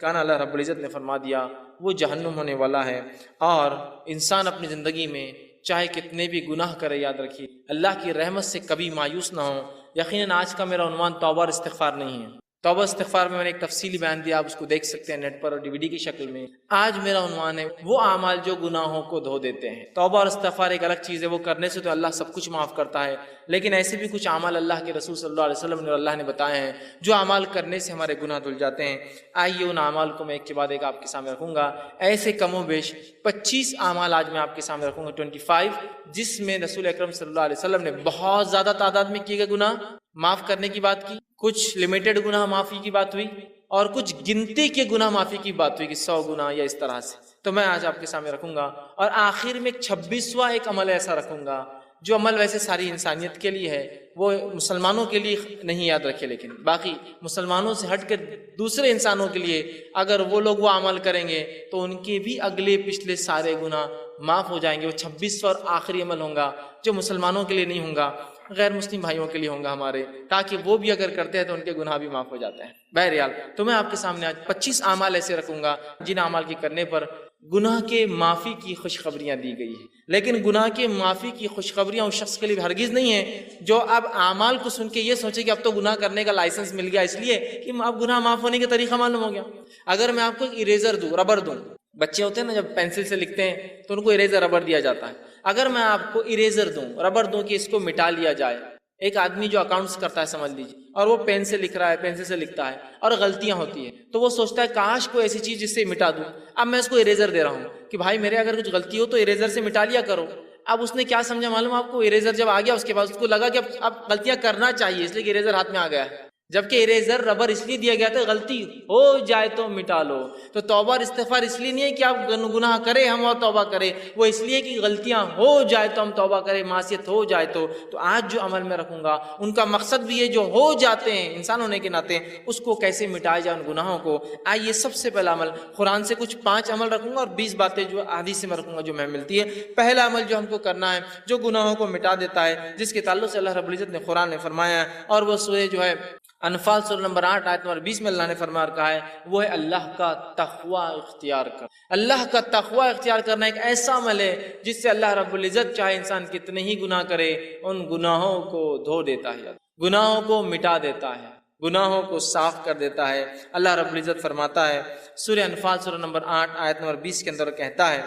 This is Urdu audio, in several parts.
کہنا اللہ رب العزت نے فرما دیا وہ جہنم ہونے والا ہے۔ اور انسان اپنی زندگی میں چاہے کتنے بھی گناہ کرے، یاد رکھیے اللہ کی رحمت سے کبھی مایوس نہ ہو۔ یقیناً آج کا میرا عنوان توبہ اور استغفار نہیں ہے۔ توبہ استغفار میں نے ایک تفصیلی بیان دیا، آپ اس کو دیکھ سکتے ہیں نیٹ پر اور DVD کی شکل میں۔ آج میرا عنوان ہے وہ اعمال جو گناہوں کو دھو دیتے ہیں۔ توبہ اور استغفار ایک الگ چیز ہے، وہ کرنے سے تو اللہ سب کچھ معاف کرتا ہے، لیکن ایسے بھی کچھ اعمال اللہ کے رسول صلی اللہ علیہ وسلم نے اور اللہ نے بتائے ہیں جو اعمال کرنے سے ہمارے گناہ دھل جاتے ہیں۔ آئیے ان اعمال کو میں ایک کے بعد ایک آپ کے سامنے رکھوں گا۔ ایسے کم و بیش 25 اعمال آج میں آپ کے سامنے رکھوں گا، 25، جس میں رسول اکرم صلی اللہ علیہ وسلم نے بہت زیادہ تعداد میں کیے گئے گناہ معاف کرنے کی بات کی، کچھ لمیٹڈ گناہ معافی کی بات ہوئی، اور کچھ گنتی کے گناہ معافی کی بات ہوئی کہ 100 گناہ یا اس طرح سے۔ تو میں آج آپ کے سامنے رکھوں گا، اور آخر میں 26واں ایک عمل ایسا رکھوں گا جو عمل ویسے ساری انسانیت کے لیے ہے، وہ مسلمانوں کے لیے نہیں، یاد رکھے، لیکن باقی مسلمانوں سے ہٹ کر دوسرے انسانوں کے لیے اگر وہ لوگ وہ عمل کریں گے تو ان کے بھی اگلے پچھلے سارے گناہ معاف ہو جائیں گے۔ وہ 26واں اور آخری عمل ہوں گا جو مسلمانوں کے لیے نہیں ہوں گا، غیر مسلم بھائیوں کے لیے ہوں گا ہمارے، تاکہ وہ بھی اگر کرتے ہیں تو ان کے گناہ بھی معاف ہو جاتے ہیں۔ بہرحال تو میں آپ کے سامنے آج 25 اعمال ایسے رکھوں گا جن اعمال کے کرنے پر گناہ کے معافی کی خوشخبریاں دی گئی ہیں، لیکن گناہ کے معافی کی خوشخبریاں اس شخص کے لیے ہرگز نہیں ہیں جو اب اعمال کو سن کے یہ سوچے کہ اب تو گناہ کرنے کا لائسنس مل گیا، اس لیے کہ اب گناہ معاف ہونے کا طریقہ معلوم ہو گیا۔ اگر میں آپ کو اریزر دوں، ربر دوں، بچے ہوتے ہیں نا جب پینسل سے لکھتے ہیں تو ان کو اریزر ربر دیا جاتا ہے، اگر میں آپ کو اریزر دوں، ربر دوں کہ اس کو مٹا لیا جائے، ایک آدمی جو اکاؤنٹس کرتا ہے سمجھ لیجیے، اور وہ پین سے لکھ رہا ہے، پینسل سے لکھتا ہے اور غلطیاں ہوتی ہیں، تو وہ سوچتا ہے کاش کوئی ایسی چیز جس سے مٹا دوں۔ اب میں اس کو اریزر دے رہا ہوں کہ بھائی میرے اگر کچھ غلطی ہو تو اریزر سے مٹا لیا کرو۔ اب اس نے کیا سمجھا معلوم آپ کو؟ اریزر جب آ گیا اس کے بعد اس کو لگا کہ اب غلطیاں کرنا چاہیے، اس لیے کہ اریزر ہاتھ میں آ گیا ہے، جبکہ اریزر ربر اس لیے دیا گیا تھا غلطی ہو جائے تو مٹا لو۔ تو توبہ اور استغفار اس لیے نہیں ہے کہ آپ گناہ کریں ہم اور توبہ کریں، وہ اس لیے کہ غلطیاں ہو جائے تو ہم توبہ کریں، معصیت ہو جائے تو آج جو عمل میں رکھوں گا ان کا مقصد بھی یہ جو ہو جاتے ہیں انسان ہونے کے ناطے اس کو کیسے مٹایا جائے ان گناہوں کو۔ آئیے سب سے پہلا عمل قرآن سے کچھ 5 عمل رکھوں گا اور 20 باتیں جو حدیث سے میں رکھوں گا جو میں ملتی ہے۔ پہلا عمل جو ہم کو کرنا ہے جو گناہوں کو مٹا دیتا ہے، جس کے تعلق سے اللہ رب العزت نے قرآن میں فرمایا ہے، اور وہ سورہ جو ہے انفال سورہ نمبر 8 آیت نمبر 20 میں اللہ نے فرمایا اور کہا ہے، وہ ہے اللہ کا تقوی اختیار کر۔ اللہ کا تقوی اختیار کرنا ایک ایسا عمل ہے جس سے اللہ رب العزت چاہے انسان کتنے ہی گناہ کرے ان گناہوں کو دھو دیتا ہے، گناہوں کو مٹا دیتا ہے، گناہوں کو صاف کر دیتا ہے۔ اللہ رب العزت فرماتا ہے سورہ انفال سورہ نمبر 8 آیت نمبر 20 کے اندر کہتا ہے،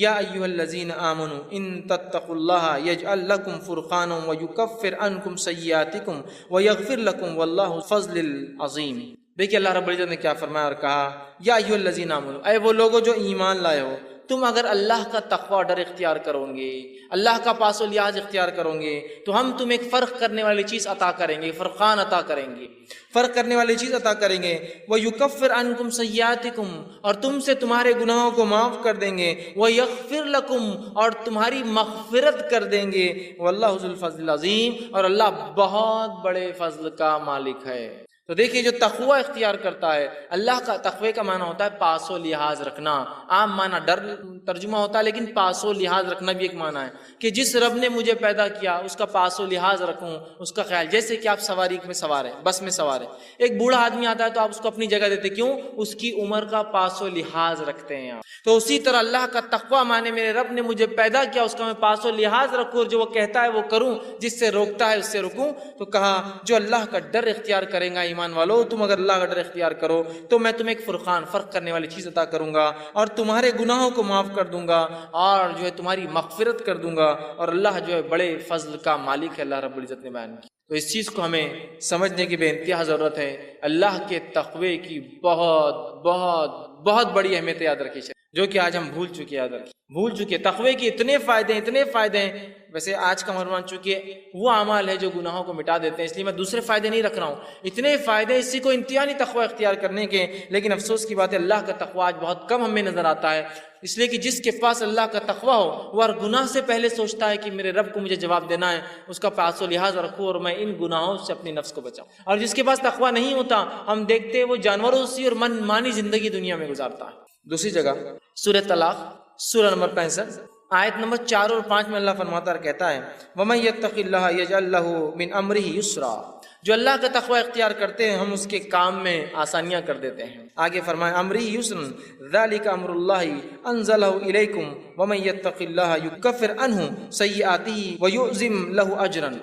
یا ایھا الذین آمنوا ان تتقوا اللہ یجعل لکم فرقانا ویکفر عنکم سیئاتکم ویغفر لکم واللہ فضل العظیم۔ دیکھیے اللہ رب العزت نے کیا فرمایا اور کہا، یا ایھا الذین آمنوا، اے وہ لوگوں جو ایمان لائے ہو، تم اگر اللہ کا تقوی اور ڈر اختیار کرو گے، اللہ کا پاس و لحاظ اختیار کرو گے، تو ہم تمہیں ایک فرق کرنے والی چیز عطا کریں گے، فرقان عطا کریں گے، فرق کرنے والی چیز عطا کریں گے۔ وَيُكَفِّرْ عَنْكُمْ سَيِّئَاتِكُمْ، اور تم سے تمہارے گناہوں کو معاف کر دیں گے، وَيَغْفِرْ لَكُمْ، اور تمہاری مغفرت کر دیں گے، وَاللَّهُ ذُو الْفَضْلِ الْعَظِيمِ، اور اللہ بہت بڑے فضل کا مالک ہے۔ تو دیکھیے جو تقوی اختیار کرتا ہے، اللہ کا تقوی کا معنی ہوتا ہے پاس و لحاظ رکھنا، عام معنی ڈر ترجمہ ہوتا ہے، لیکن پاس و لحاظ رکھنا بھی ایک معنی ہے کہ جس رب نے مجھے پیدا کیا اس کا پاس و لحاظ رکھوں، اس کا خیال۔ جیسے کہ آپ سواری میں سوار ہیں، بس میں سوار ہیں، ایک بوڑھا آدمی آتا ہے تو آپ اس کو اپنی جگہ دیتے، کیوں؟ اس کی عمر کا پاس و لحاظ رکھتے ہیں آپ۔ تو اسی طرح اللہ کا تقوی معنی میرے رب نے مجھے پیدا کیا اس کا میں پاس و لحاظ رکھوں، اور جو وہ کہتا ہے وہ کروں، جس سے روکتا ہے اس سے رکوں۔ تو کہا جو اللہ کا ڈر اختیار کرے گا، ایمان والو تم اگر اللہ کا ڈر اختیار کرو تو میں تمہیں ایک فرقان، فرق کرنے والی چیز عطا کروں گا، اور تمہارے گناہوں کو معاف کر دوں گا، اور جو ہے تمہاری مغفرت کر دوں گا، اور اللہ جو ہے بڑے فضل کا مالک ہے، اللہ رب العزت نے بیان کیا۔ تو اس چیز کو ہمیں سمجھنے کی بے انتہا ضرورت ہے۔ اللہ کے تقوی کی بہت بہت بہت بڑی اہمیت یاد رکھی ہے، جو کہ آج ہم بھول چکے، یاد رکھیں بھول چکے۔ تقوی کے اتنے فائدے ہیں۔ ویسے آج کا عنوان چونکہ وہ اعمال ہے جو گناہوں کو مٹا دیتے ہیں، اس لیے میں دوسرے فائدے نہیں رکھ رہا ہوں۔ اتنے فائدے اسی کو انتہا نہیں تقوی اختیار کرنے کے، لیکن افسوس کی بات ہے اللہ کا تقوی آج بہت کم ہمیں نظر آتا ہے، اس لیے کہ جس کے پاس اللہ کا تقوی ہو وہ ہر گناہ سے پہلے سوچتا ہے کہ میرے رب کو مجھے جواب دینا ہے، اس کا پاس و لحاظ رکھوں اور میں ان گناہوں سے اپنی نفس کو بچاؤں۔ اور جس کے پاس تقوی نہیں ہوتا، ہم دیکھتے ہیں وہ جانوروں سی اور من مانی زندگی دنیا میں گزارتا ہے۔ دوسری جگہ سورہ طلاق سورہ نمبر 65 آیت نمبر 4 اور 5 میں اللہ فرماتا ہے، کہتا ہے وَمَن يَتَّقِ اللَّهَ يَجْعَل لَّهُ مِنْ أَمْرِهِ يُسْرًا، جو اللہ کا تقوی اختیار کرتے ہیں ہم اس کے کام میں آسانیاں کر دیتے ہیں۔ آگے فرمائیں امری یسر ذالک امر اللہ انزلہ الیکم ومن یتق اللہ یکفر عنہ سیئاتہ ویعظم لہ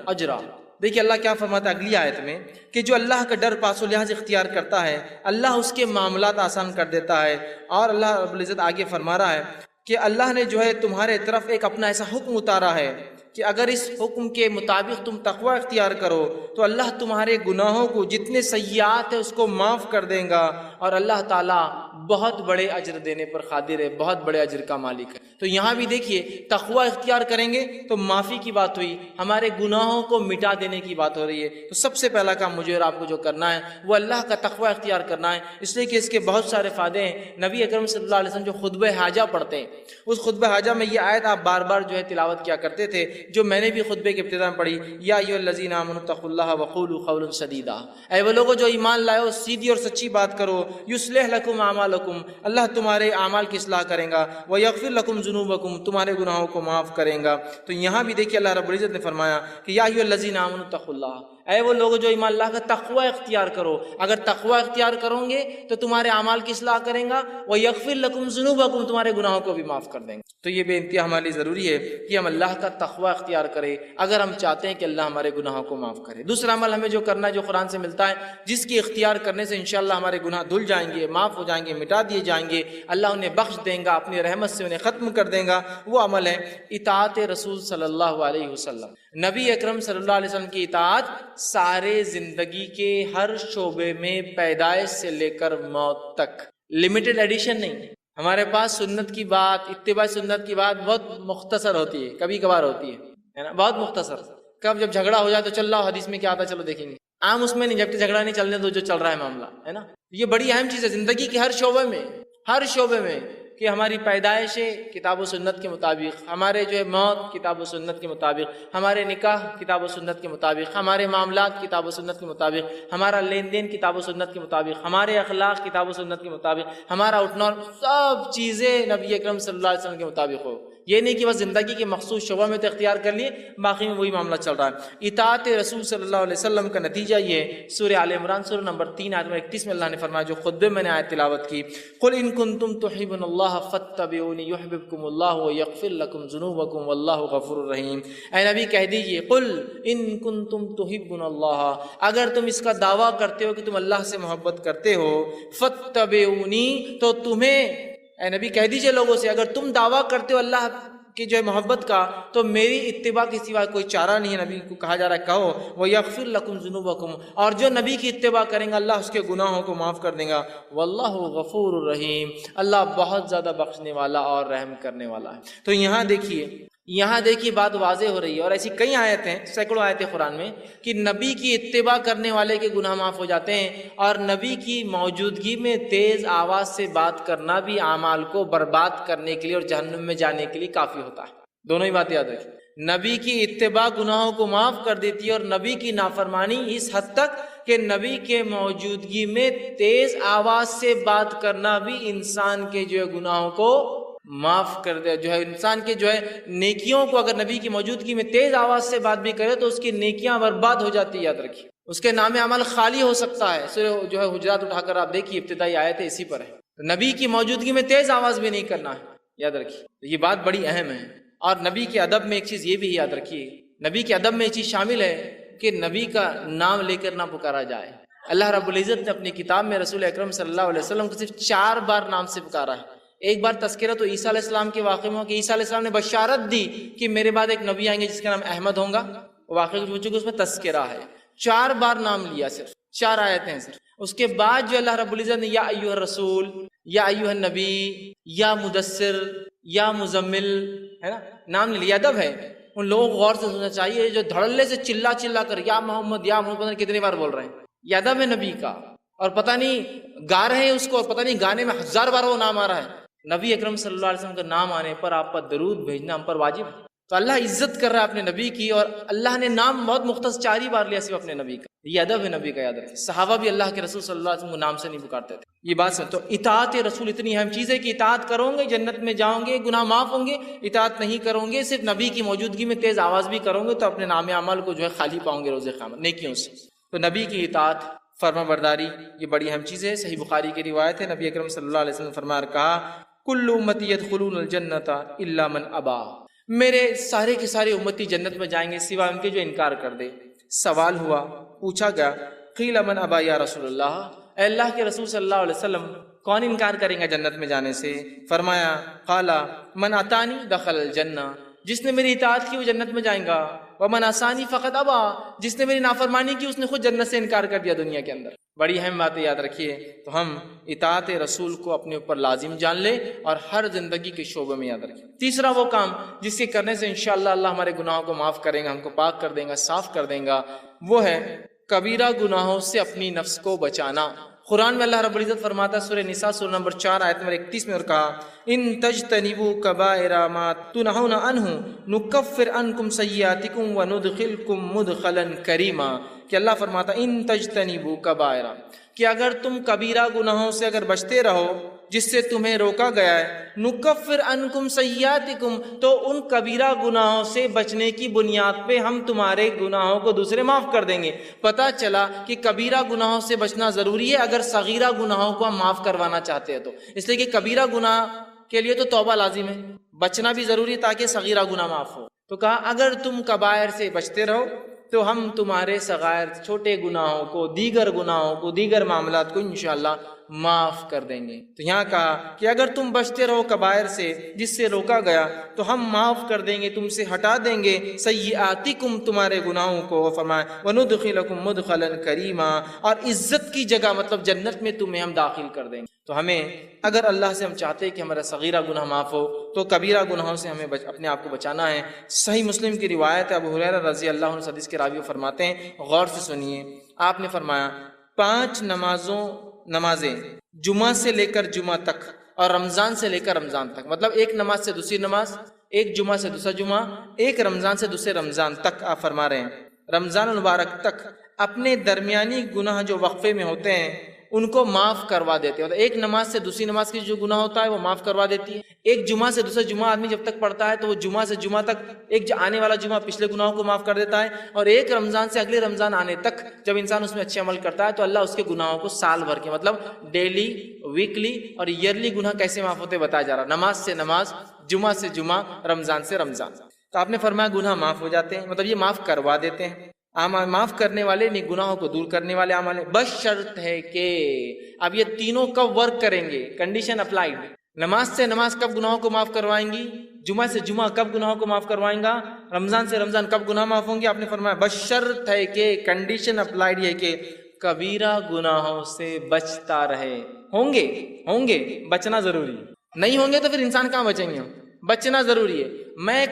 اجرا۔ دیکھیے اللہ کیا فرماتا ہے اگلی آیت میں کہ جو اللہ کا ڈر پاس و لحاظ اختیار کرتا ہے اللہ اس کے معاملات آسان کر دیتا ہے۔ اور اللہ رب العزت آگے فرما رہا ہے کہ اللہ نے جو ہے تمہارے طرف ایک اپنا ایسا حکم اتارا ہے کہ اگر اس حکم کے مطابق تم تقوی اختیار کرو تو اللہ تمہارے گناہوں کو جتنے سیئات ہیں اس کو معاف کر دیں گا، اور اللہ تعالیٰ بہت بڑے اجر دینے پر قادر ہے، بہت بڑے اجر کا مالک ہے۔ تو یہاں بھی دیکھیے تقوی اختیار کریں گے تو معافی کی بات ہوئی، ہمارے گناہوں کو مٹا دینے کی بات ہو رہی ہے۔ تو سب سے پہلا کام مجھے اور آپ کو جو کرنا ہے وہ اللہ کا تقوی اختیار کرنا ہے، اس لیے کہ اس کے بہت سارے فائدے ہیں۔ نبی اکرم صلی اللہ علیہ وسلم جو خطبہ حاجہ پڑھتے ہیں اس خطبہ حاجہ میں یہ آیت آپ بار بار جو ہے تلاوت کیا کرتے تھے، جو میں نے بھی خطبے کے ابتدا میں پڑھی، یا ایھا الذین آمنوا اتقوا اللہ وقولوا قولا سدیدا، اے وہ لوگوں جو ایمان لائے ہو سیدھی اور سچی بات کرو، یصلح لکم اعمالکم، اللہ تمہارے اعمال کی اصلاح کرے گا، ویغفر لکم ذنوبکم، تمہارے گناہوں کو معاف کرے گا۔ تو یہاں بھی دیکھیے اللہ رب العزت نے فرمایا کہ یا ایھا الذین آمنوا اتقوا اللہ، اے وہ لوگ جو ایمان اللہ کا تقوی اختیار کرو، اگر تقوی اختیار کرو گے تو تمہارے اعمال کی اصلاح کریں گا، ویغفر لکم ذنوبکم، تمہارے گناہوں کو بھی معاف کر دیں گے۔ تو یہ بے انتہا ہمارے لیے ضروری ہے کہ ہم اللہ کا تقوی اختیار کریں اگر ہم چاہتے ہیں کہ اللہ ہمارے گناہوں کو معاف کرے۔ دوسرا عمل ہمیں جو کرنا ہے جو قرآن سے ملتا ہے، جس کی اختیار کرنے سے انشاءاللہ ہمارے گناہ دھل جائیں گے، معاف ہو جائیں گے، مٹا دیے جائیں گے، اللہ انہیں بخش دیں گا، اپنی رحمت سے انہیں ختم کر دیں گا، وہ عمل ہے اطاعت رسول صلی اللہ علیہ وسلم۔ نبی اکرم صلی اللہ علیہ وسلم کی اطاعت سارے زندگی کے ہر شعبے میں، پیدائش سے لے کر موت تک، لمیٹڈ ایڈیشن نہیں۔ ہمارے پاس سنت کی بات، اتباع سنت کی بات بہت مختصر ہوتی ہے، کبھی کبھار ہوتی ہے نا، بہت مختصر۔ کب جب جھگڑا ہو جائے تو چل رہا ہو حدیث میں کیا آتا ہے چلو دیکھیں گے، عام اس میں نہیں، جب کہ جھگڑا نہیں چلنے تو جو چل رہا ہے معاملہ ہے نا، یہ بڑی اہم چیز ہے زندگی کے ہر شعبے میں، ہر شعبے میں، کہ ہماری پیدائش کتاب و سنت کے مطابق، ہمارے جو ہے موت کتاب و سنت کے مطابق، ہمارے نکاح کتاب و سنت کے مطابق، ہمارے معاملات کتاب و سنت کے مطابق، ہمارا لین دین کتاب و سنت کے مطابق، ہمارے اخلاق کتاب و سنت کے مطابق، ہمارا اٹھنا، سب چیزیں نبی اکرم صلی اللہ علیہ وسلم کے مطابق ہو۔ یہ نہیں کہ بس زندگی کے مخصوص شعبہ میں تو اختیار کر لیے، باقی میں وہی معاملہ چل رہا ہے۔ اطاعت رسول صلی اللہ علیہ وسلم کا نتیجہ یہ سورہ آل عمران سورہ نمبر 3 آیت نمبر 31 میں اللہ نے فرمایا، جو خطبے میں نے آیت تلاوت کی، قل ان کنتم تحبون اللہ فاتبعونی یحببکم اللہ ویغفر لکم ذنوبکم واللہ غفور الرحیم۔ اے نبی کہہ دیجئے، قل ان کنتم تحبون اللہ، اگر تم اس کا دعویٰ کرتے ہو کہ تم اللہ سے محبت کرتے ہو، فاتبعونی، تو تمہیں، اے نبی کہہ دیجئے لوگوں سے، اگر تم دعویٰ کرتے ہو اللہ کی جو ہے محبت کا تو میری اتباع کے سوا کوئی چارہ نہیں ہے۔ نبی کو کہا جا رہا ہے کہو وَيَغْفِرْ لَكُمْ ذُنُوبَكُمْ، اور جو نبی کی اتباع کریں گا اللہ اس کے گناہوں کو معاف کر دیں گا، واللہ غفور الرحیم، اللہ بہت زیادہ بخشنے والا اور رحم کرنے والا ہے۔ تو یہاں دیکھیے بات واضح ہو رہی ہے، اور ایسی کئی آیتیں، سینکڑوں آیتیں قرآن میں کہ نبی کی اتباع کرنے والے کے گناہ معاف ہو جاتے ہیں، اور نبی کی موجودگی میں تیز آواز سے بات کرنا بھی اعمال کو برباد کرنے کے لیے اور جہنم میں جانے کے لیے کافی ہوتا ہے۔ دونوں ہی بات یاد رکھیں، نبی کی اتباع گناہوں کو معاف کر دیتی ہے، اور نبی کی نافرمانی اس حد تک کہ نبی کے موجودگی میں تیز آواز سے بات کرنا بھی انسان کے جو ہے گناہوں کو معاف کر دے، جو ہے انسان کے جو ہے نیکیوں کو، اگر نبی کی موجودگی میں تیز آواز سے بات بھی کرے تو اس کی نیکیاں برباد ہو جاتی ہے، یاد رکھیے، اس کے نام عمل خالی ہو سکتا ہے۔ سورہ جو ہے حجرات اٹھا کر آپ دیکھیے، ابتدائی آیت اسی پر ہے، نبی کی موجودگی میں تیز آواز بھی نہیں کرنا ہے، یاد رکھیے، یہ بات بڑی اہم ہے۔ اور نبی کے ادب میں ایک چیز یہ بھی یاد رکھیے، نبی کے ادب میں یہ چیز شامل ہے کہ نبی کا نام لے کر نہ پکارا جائے۔ اللہ رب العزت نے اپنی کتاب میں رسول اکرم صلی اللہ علیہ وسلم کو صرف 4 بار نام سے پکارا ہے۔ ایک بار تذکرہ تو عیسیٰ علیہ السلام کے واقعے میں ہو کہ عیسیٰ علیہ السلام نے بشارت دی کہ میرے بعد ایک نبی آئیں گے جس کا نام احمد ہوگا، واقعے کچھ چونکہ اس میں تذکرہ ہے، 4 بار نام لیا، صرف 4 آیتیں ہیں صرف۔ اس کے بعد جو اللہ رب العزت نے یا ایھا الرسول، یا ایھا النبی، یا مدثر، یا مزمل، ہے نا، نام لیا، ادب ہے۔ ان لوگوں کو غور سے سننا چاہیے جو دھڑلے سے چلا کر یا محمد یا محمد، پتہ نہیں کتنی بار بول رہے ہیں، یہ ادب ہے نبی کا، اور پتہ نہیں گا رہے ہیں اس کو، اور پتہ نہیں گانے میں 1000 بار وہ نام آ رہا ہے۔ نبی اکرم صلی اللہ علیہ وسلم کا نام آنے پر آپ پر درود بھیجنا ہم پر واجب ہے۔ تو اللہ عزت کر رہا ہے اپنے نبی کی، اور اللہ نے نام بہت مختص 4 ہی بار لیا صرف اپنے نبی کا، یہ ادب ہے نبی کا، یاد رکھیں۔ صحابہ بھی اللہ کے رسول صلی اللہ علیہ وسلم کو نام سے نہیں پکارتے تھے، یہ بات سن۔ تو اطاعت رسول اتنی اہم چیز ہے کہ اطاعت کرو گے جنت میں جاؤ گے، گناہ معاف ہوں گے، اطاعت نہیں کرو گے صرف نبی کی موجودگی میں تیز آواز بھی کرو گے تو اپنے نام اعمال کو جو ہے خالی پاؤں گے روز قیامت نیکیوں سے۔ تو تو نبی کی اطاعت، فرما برداری، یہ بڑی اہم چیز ہے۔ صحیح بخاری کی روایت ہے، نبی اکرم صلی اللہ علیہ وسلم نے فرمایا کہا کل امتی یدخلون الجنۃ الا من ابا، میرے سارے کے سارے امتی جنت میں جائیں گے سوائے ان کے جو انکار کر دے۔ سوال ہوا، پوچھا گیا قیل من ابا یا رسول اللہ، اے اللہ کے رسول صلی اللہ علیہ وسلم کون انکار کریں گا جنت میں جانے سے؟ فرمایا قال من اطانی دخل الجنہ، جس نے میری اطاعت کی وہ جنت میں جائیں گا، ومن عصانی فقط ابا، جس نے میری نافرمانی کی اس نے خود جنت سے انکار کر دیا دنیا کے اندر۔ بڑی اہم باتیں یاد رکھیے، تو ہم اطاعت رسول کو اپنے اوپر لازم جان لیں اور ہر زندگی کے شعبے میں یاد رکھیں۔ تیسرا وہ کام جس کے کرنے سے انشاءاللہ اللہ ہمارے گناہوں کو معاف کریں گا، ہم کو پاک کر دیں گا، صاف کر دیں گا، وہ ہے کبیرہ گناہوں سے اپنی نفس کو بچانا۔ قرآن میں اللہ رب العزت فرماتا ہے سورہ نساء سورہ نمبر 4 آیت نمبر 31 میں، اور کہا ان تجتنبوا کبائر ما تنہون عنہ نکفر عنکم سیئاتکم وندخلکم مدخلا کریما، کہ اللہ فرماتا ان تجتنبوا کبائر، کہ اگر تم کبیرہ گناہوں سے اگر بچتے رہو جس سے تمہیں روکا گیا ہے، نکفر عنکم سیئاتکم، تو ان کبیرہ گناہوں سے بچنے کی بنیاد پہ ہم تمہارے گناہوں کو دوسرے معاف کر دیں گے۔ پتہ چلا کہ کبیرہ گناہوں سے بچنا ضروری ہے اگر صغیرہ گناہوں کو ہم معاف کروانا چاہتے ہیں تو، اس لیے کہ کبیرہ گناہ کے لیے تو توبہ لازم ہے، بچنا بھی ضروری ہے تاکہ صغیرہ گناہ معاف ہو۔ تو کہا اگر تم کبائر سے بچتے رہو تو ہم تمہارے صغائر چھوٹے گناہوں کو، دیگر گناہوں کو، دیگر معاملات کو انشاءاللہ معاف کر دیں گے۔ تو یہاں کہا کہ اگر تم بچتے رہو کبائر سے جس سے روکا گیا تو ہم معاف کر دیں گے، تم سے ہٹا دیں گے سیئاتکم، تمہارے گناہوں کو، فرمایا وندخلکم مدخلا کریما، اور عزت کی جگہ مطلب جنت میں تمہیں ہم داخل کر دیں گے۔ تو ہمیں اگر اللہ سے ہم چاہتے ہیں کہ ہمارا صغیرہ گناہ معاف ہو تو کبیرہ گناہوں سے ہمیں اپنے آپ کو بچانا ہے۔ صحیح مسلم کی روایت ہے، ابو ہریرہ رضی اللہ عنہ حدیث کے راوی فرماتے ہیں، غور سے سنیے، آپ نے فرمایا 5 نمازیں جمعہ سے لے کر جمعہ تک اور رمضان سے لے کر رمضان تک، مطلب ایک نماز سے دوسری نماز، ایک جمعہ سے دوسرا جمعہ، ایک رمضان سے دوسرے رمضان تک، آپ فرما رہے ہیں رمضان المبارک تک اپنے درمیانی گناہ جو وقفے میں ہوتے ہیں ان کو معاف کروا دیتے ہیں۔ ایک نماز سے دوسری نماز کی جو گناہ ہوتا ہے وہ معاف کروا دیتی ہے۔ ایک جمعہ سے دوسرا جمعہ آدمی جب تک پڑھتا ہے تو وہ جمعہ سے جمعہ تک ایک آنے والا جمعہ پچھلے گناہوں کو معاف کر دیتا ہے، اور ایک رمضان سے اگلے رمضان آنے تک جب انسان اس میں اچھے عمل کرتا ہے تو اللہ اس کے گناہوں کو سال بھر کے، مطلب ڈیلی، ویکلی اور ایئرلی گناہ کیسے معاف ہوتے بتایا جا رہا، نماز سے نماز، جمعہ سے جمعہ، رمضان سے رمضان۔ تو آپ نے فرمایا گناہ معاف ہو جاتے ہیں، مطلب یہ معاف کروا دیتے ہیں۔ معاف کرنے والے نہیں، گناہوں کو دور کرنے والے اعمال ہیں، بس شرط ہے کہ اب یہ تینوں کب ورک کریں گے، کنڈیشن اپلائیڈ۔ نماز سے نماز کب گناہوں کو معاف کروائیں گی، جمعہ سے جمعہ کب گناہوں کو معاف کروائیں گا، رمضان سے رمضان کب گناہ معاف ہوں گے؟ آپ نے فرمایا بس شرط ہے کہ، کنڈیشن اپلائیڈ ہے کہ کبیرہ گناہوں سے بچتا رہے۔ ہوں گے بچنا ضروری ہے، نہیں ہوں گے تو پھر انسان کہاں بچیں گے؟ بچنا ضروری ہے۔ میں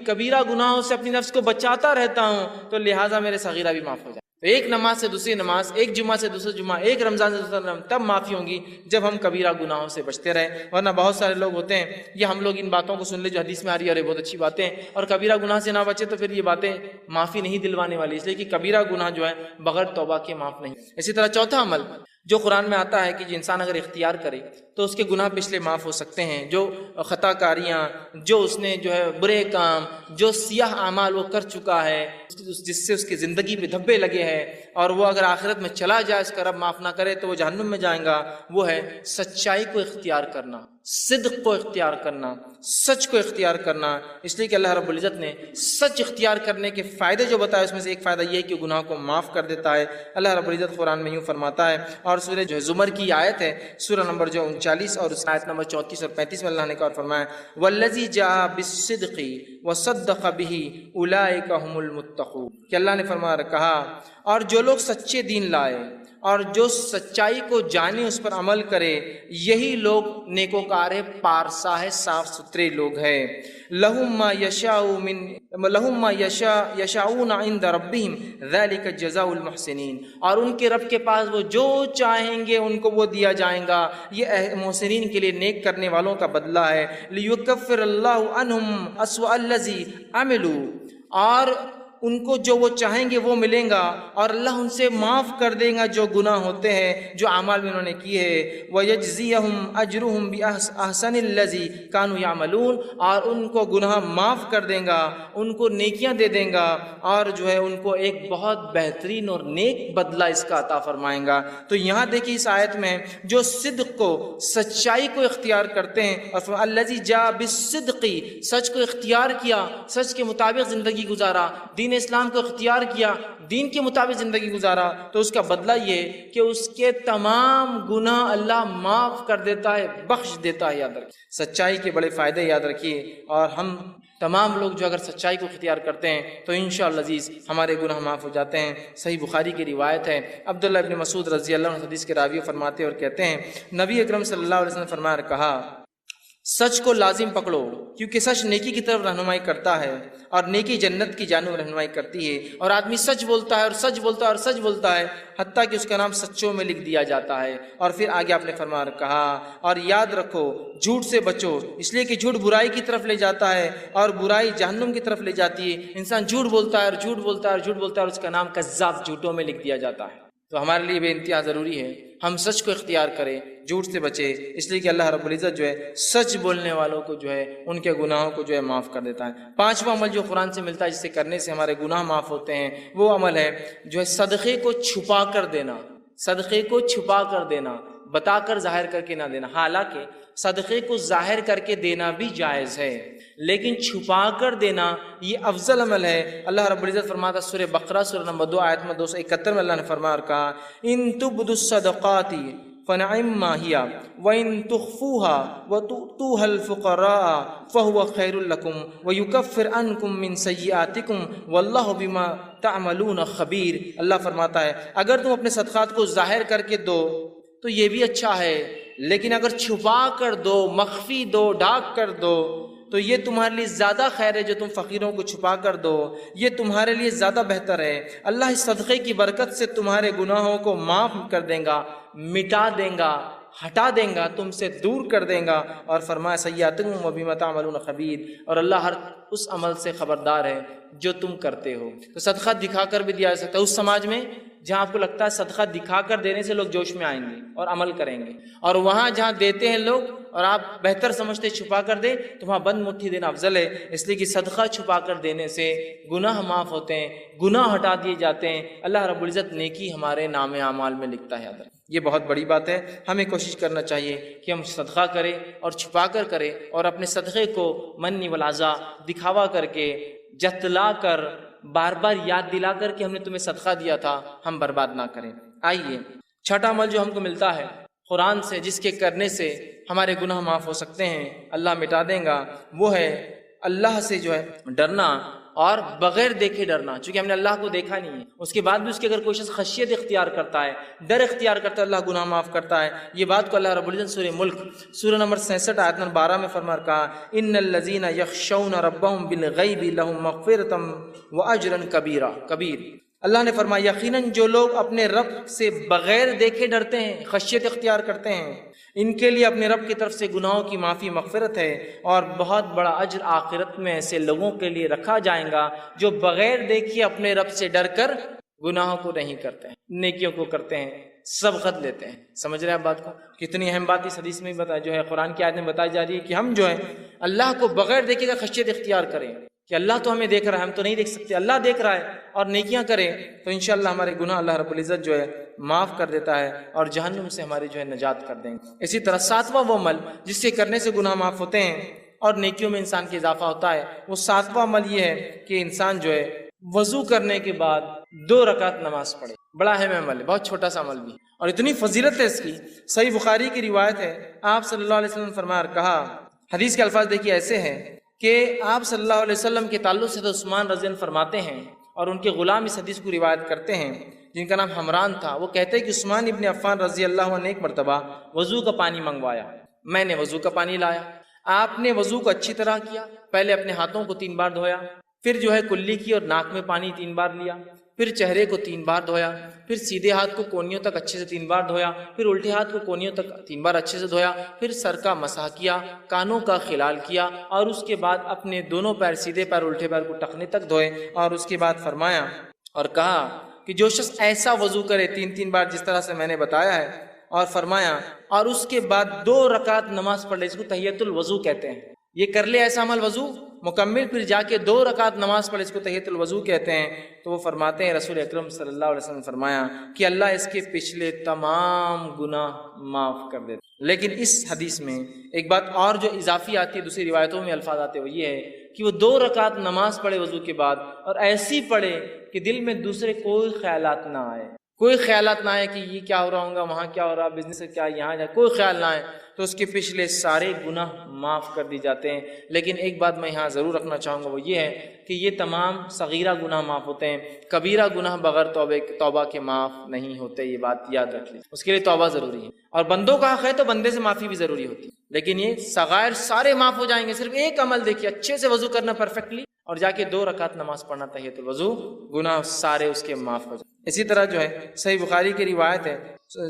کبیرہ گناہوں سے اپنی نفس کو بچاتا رہتا ہوں تو لہٰذا میرے صغیرہ بھی معاف ہو جائے۔ تو ایک نماز سے دوسری نماز، ایک جمعہ سے دوسرا جمعہ، ایک رمضان سے دوسرا رمضان، تب معافی ہوں گی جب ہم کبیرہ گناہوں سے بچتے رہیں۔ ورنہ بہت سارے لوگ ہوتے ہیں، یہ ہم لوگ ان باتوں کو سن لے جو حدیث میں آ رہی ہے اور یہ بہت اچھی باتیں ہیں، اور کبیرہ گناہ سے نہ بچے تو پھر یہ باتیں معافی نہیں دلوانے والی، اس لیے کہ کبیرہ گناہ جو ہے بغیر توبہ کے معاف نہیں۔ اسی طرح چوتھا عمل جو قرآن میں آتا ہے کہ جو انسان اگر اختیار کرے تو اس کے گناہ پچھلے معاف ہو سکتے ہیں، جو خطا کاریاں، جو اس نے جو ہے برے کام، جو سیاہ اعمال وہ کر چکا ہے جس سے اس کی زندگی پہ دھبے لگے ہیں، اور وہ اگر آخرت میں چلا جائے اس کا رب معاف نہ کرے تو وہ جہنم میں جائیں گا، وہ ہے سچائی کو اختیار کرنا، صدق کو اختیار کرنا، سچ کو اختیار کرنا۔ اس لیے کہ اللہ رب العزت نے سچ اختیار کرنے کے فائدے جو بتائے اس میں سے ایک فائدہ یہ ہے کہ گناہ کو معاف کر دیتا ہے۔ اللہ رب العزت قرآن میں یوں فرماتا ہے، اور سورہ جو زمر کی آیت ہے، سورہ نمبر جو 39 اور اس آیت نمبر 34 اور 35 میں اللہ نے کہا اور فرمایا والذی جاء بالصدق وصدق به اولئک هم المتقون، کہ اللہ نے فرمایا کہا اور جو لوگ سچے دین لائے اور جو سچائی کو جانے اس پر عمل کرے یہی لوگ نیکوکار ہے، پارسا ہے، صاف ستھرے لوگ ہیں۔ لہم ما یشاؤون عند ربہم ذلک جزاء المحسنین، اور ان کے رب کے پاس وہ جو چاہیں گے ان کو وہ دیا جائے گا، یہ محسنین کے لیے، نیک کرنے والوں کا بدلہ ہے۔ لیکفر اللہ عنہم اسوأ الذی عملوا، اور ان کو جو وہ چاہیں گے وہ ملیں گا، اور اللہ ان سے معاف کر دے گا جو گناہ ہوتے ہیں، جو اعمال میں انہوں نے کیے ہیں۔ وَيَجْزِيَهُمْ أَجْرُهُمْ بِأَحْسَنِ الَّذِي كَانُوا يَعْمَلُونَ، اور ان کو گناہ معاف کر دیں گا، ان کو نیکیاں دے دیں گا، اور جو ہے ان کو ایک بہت بہترین اور نیک بدلہ اس کا عطا فرمائیں گا۔ تو یہاں دیکھیے اس آیت میں جو صدق کو، سچائی کو اختیار کرتے ہیں، اور الذی جاء بالصدق، سچ کو اختیار کیا، سچ کے مطابق زندگی گزارا، دین اسلام کو اختیار کیا، دین کے مطابق زندگی گزارا، تو اس کا بدلہ یہ کہ اس کے تمام گناہ اللہ معاف کر دیتا ہے، بخش دیتا ہے۔ یاد رکھیے سچائی کے بڑے فائدے یاد رکھیے، اور ہم تمام لوگ جو اگر سچائی کو اختیار کرتے ہیں تو انشاءاللہ عزیز ہمارے گناہ معاف ہو جاتے ہیں۔ صحیح بخاری کی روایت ہے، عبداللہ ابن مسعود رضی اللہ عنہ حدیث کے راوی فرماتے ہیں اور کہتے ہیں، نبی اکرم صلی اللہ علیہ وسلم نے فرمایا اور کہا، سچ کو لازم پکڑو، کیونکہ سچ نیکی کی طرف رہنمائی کرتا ہے، اور نیکی جنت کی جانب رہنمائی کرتی ہے۔ اور آدمی سچ بولتا ہے اور سچ بولتا ہے اور سچ بولتا ہے، حتیٰ کہ اس کا نام سچوں میں لکھ دیا جاتا ہے۔ اور پھر آگے آپ نے فرمایا اور کہا، اور یاد رکھو جھوٹ سے بچو، اس لیے کہ جھوٹ برائی کی طرف لے جاتا ہے، اور برائی جہنم کی طرف لے جاتی ہے۔ انسان جھوٹ بولتا ہے اور جھوٹ بولتا ہے اور جھوٹ بولتا ہے، اور اس کا نام کذاب، جھوٹوں میں لکھ دیا جاتا ہے۔ تو ہمارے لیے بے انتہا ضروری ہے ہم سچ کو اختیار کریں، جھوٹ سے بچے، اس لیے کہ اللہ رب العزت جو ہے سچ بولنے والوں کو جو ہے ان کے گناہوں کو جو ہے معاف کر دیتا ہے۔ پانچواں عمل جو قرآن سے ملتا ہے، جس سے کرنے سے ہمارے گناہ معاف ہوتے ہیں، وہ عمل ہے جو ہے صدقے کو چھپا کر دینا۔ صدقے کو چھپا کر دینا، بتا کر ظاہر کر کے نہ دینا۔ حالانکہ صدقے کو ظاہر کر کے دینا بھی جائز ہے، لیکن چھپا کر دینا یہ افضل عمل ہے۔ اللہ رب العزت فرماتا ہے سورہ بقرہ سورہ نمبر 2 آیت میں 271 میں اللہ نے فرمایا اور کہا، ان تبدوا الصدقات فنعما ہی وان تخفوها وتؤتوها الفقراء فهو خیر لکم ویکفر عنکم من سیئاتکم واللہ بما تعملون خبیر۔ اللہ فرماتا ہے اگر تم اپنے صدقات کو ظاہر کر کے دو تو یہ بھی اچھا ہے، لیکن اگر چھپا کر دو، مخفی دو، ڈھانپ کر دو، تو یہ تمہارے لیے زیادہ خیر ہے۔ جو تم فقیروں کو چھپا کر دو یہ تمہارے لیے زیادہ بہتر ہے۔ اللہ اس صدقے کی برکت سے تمہارے گناہوں کو معاف کر دیں گا، مٹا دیں گا، ہٹا دیں گا، تم سے دور کر دیں گا۔ اور فرمایا سیئاتکم وبما تعملون خبیر، اور اللہ ہر اس عمل سے خبردار ہے جو تم کرتے ہو۔ تو صدقہ دکھا کر بھی دیا جا سکتا ہے اس سماج میں جہاں آپ کو لگتا ہے صدقہ دکھا کر دینے سے لوگ جوش میں آئیں گے اور عمل کریں گے، اور وہاں جہاں دیتے ہیں لوگ اور آپ بہتر سمجھتے چھپا کر دیں تو وہاں بند مٹھی دینا افضل ہے، اس لیے کہ صدقہ چھپا کر دینے سے گناہ معاف ہوتے ہیں، گناہ ہٹا دیے جاتے ہیں، اللہ رب العزت نیکی ہمارے نام اعمال میں لکھتا ہے۔ یہ بہت بڑی بات ہے، ہمیں کوشش کرنا چاہیے کہ ہم صدقہ کریں اور چھپا کر کریں، اور اپنے صدقے کو منی والعزا دکھاوا کر کے، جتلا کر، بار بار یاد دلا کر کہ ہم نے تمہیں صدقہ دیا تھا، ہم برباد نہ کریں۔ آئیے چھٹا عمل جو ہم کو ملتا ہے قرآن سے، جس کے کرنے سے ہمارے گناہ معاف ہو سکتے ہیں، اللہ مٹا دیں گا، وہ ہے اللہ سے جو ہے ڈرنا، اور بغیر دیکھے ڈرنا۔ چونکہ ہم نے اللہ کو دیکھا نہیں ہے، اس کے بعد بھی اس کے اگر کوئی شخص خشیت اختیار کرتا ہے، ڈر اختیار کرتا ہے، اللہ گناہ معاف کرتا ہے۔ یہ بات کو اللہ رب العزت سورہ ملک سورہ نمبر 66 آیت نمبر 12 میں فرما کہا، ان الذین یخشون ربهم بالغیب لهم مغفرۃ واجرا کبیر۔ اللہ نے فرمایا یقیناً جو لوگ اپنے رب سے بغیر دیکھے ڈرتے ہیں، خشیت اختیار کرتے ہیں، ان کے لیے اپنے رب کی طرف سے گناہوں کی معافی، مغفرت ہے، اور بہت بڑا اجر آخرت میں ایسے لوگوں کے لیے رکھا جائے گا جو بغیر دیکھے اپنے رب سے ڈر کر گناہوں کو نہیں کرتے ہیں، نیکیوں کو کرتے ہیں، سبقت لیتے ہیں۔ سمجھ رہے ہیں بات کو؟ کتنی اہم بات اس حدیث میں بتایا، جو ہے قرآن کی آیت میں بتائی جا رہی ہے کہ ہم جو ہے اللہ کو بغیر دیکھے کا خشیت اختیار کریں، کہ اللہ تو ہمیں دیکھ رہا ہے، ہم تو نہیں دیکھ سکتے، اللہ دیکھ رہا ہے، اور نیکیاں کریں تو انشاءاللہ ہمارے گناہ اللہ رب العزت جو ہے معاف کر دیتا ہے، اور جہنم سے ہماری جو ہے نجات کر دیں گے۔ اسی طرح ساتواں وہ عمل جس سے کرنے سے گناہ معاف ہوتے ہیں اور نیکیوں میں انسان کا اضافہ ہوتا ہے، وہ ساتواں عمل یہ ہے کہ انسان جو ہے وضو کرنے کے بعد 2 رکعت نماز پڑھے۔ بڑا اہم عمل ہے، بہت چھوٹا سا عمل بھی، اور اتنی فضیلت ہے اس کی۔ صحیح بخاری کی روایت ہے، آپ صلی اللہ علیہ وسلم نے فرمایا اور کہا، حدیث کے الفاظ دیکھیے ایسے ہیں کہ آپ صلی اللہ علیہ وسلم کے تعلق سے عثمان رضی اللہ عنہ فرماتے ہیں، اور ان کے غلام اس حدیث کو روایت کرتے ہیں جن کا نام حمران تھا، وہ کہتے ہیں کہ عثمان ابن عفان رضی اللہ عنہ نے ایک مرتبہ وضو کا پانی منگوایا، میں نے وضو کا پانی لایا، آپ نے وضو کو اچھی طرح کیا، پہلے اپنے ہاتھوں کو 3 بار دھویا، پھر جو ہے کلی کی اور ناک میں پانی 3 بار لیا، پھر چہرے کو 3 بار دھویا، پھر سیدھے ہاتھ کو کونیوں تک اچھے سے 3 بار دھویا، پھر الٹے ہاتھ کو کونیوں تک 3 بار اچھے سے دھویا، پھر سر کا مسح کیا، کانوں کا خلال کیا، اور اس کے بعد اپنے دونوں پیر، سیدھے پیر الٹے پیر کو ٹخنے تک دھوئے، اور اس کے بعد فرمایا اور کہا کہ جو شخص ایسا وضو کرے 3 بار جس طرح سے میں نے بتایا ہے، اور فرمایا اور اس کے بعد 2 رکعت نماز پڑھ لے، اس کو تحیۃ الوضو کہتے ہیں، یہ کر لے ایسا عمل وضو مکمل، پھر جا کے 2 رکعت نماز پڑھے، اس کو تحیۃ الوضو کہتے ہیں۔ تو وہ فرماتے ہیں، رسول اکرم صلی اللہ علیہ وسلم نے فرمایا کہ اللہ اس کے پچھلے تمام گناہ معاف کر دیتے۔ لیکن اس حدیث میں ایک بات اور جو اضافی آتی ہے، دوسری روایتوں میں الفاظ آتے ہیں، وہ یہ ہے کہ وہ 2 رکعت نماز پڑھے وضو کے بعد، اور ایسی پڑھے کہ دل میں دوسرے کوئی خیالات نہ آئے، کوئی خیالات نہ آئے کہ یہ کیا ہو رہا ہوگا، وہاں کیا ہو رہا، بزنس سے کیا، یہاں جا، کوئی خیال نہ آئے، تو اس کے پچھلے سارے گناہ معاف کر دی جاتے ہیں۔ لیکن ایک بات میں یہاں ضرور رکھنا چاہوں گا، وہ یہ ہے کہ یہ تمام صغیرہ گناہ معاف ہوتے ہیں، کبیرہ گناہ بغیر توبہ کے معاف نہیں ہوتے، یہ بات یاد رکھ لیں، اس کے لیے توبہ ضروری ہے، اور بندوں کا حق ہے تو بندے سے معافی بھی ضروری ہوتی ہے، لیکن یہ صغائر سارے معاف ہو جائیں گے۔ صرف ایک عمل دیکھیے، اچھے سے وضو کرنا پرفیکٹلی، اور جا کے 2 رکعت نماز پڑھنا تحیۃ الوضو، گناہ سارے اس کے معاف ہو جائیں۔ اسی طرح جو ہے صحیح بخاری کی روایت ہے،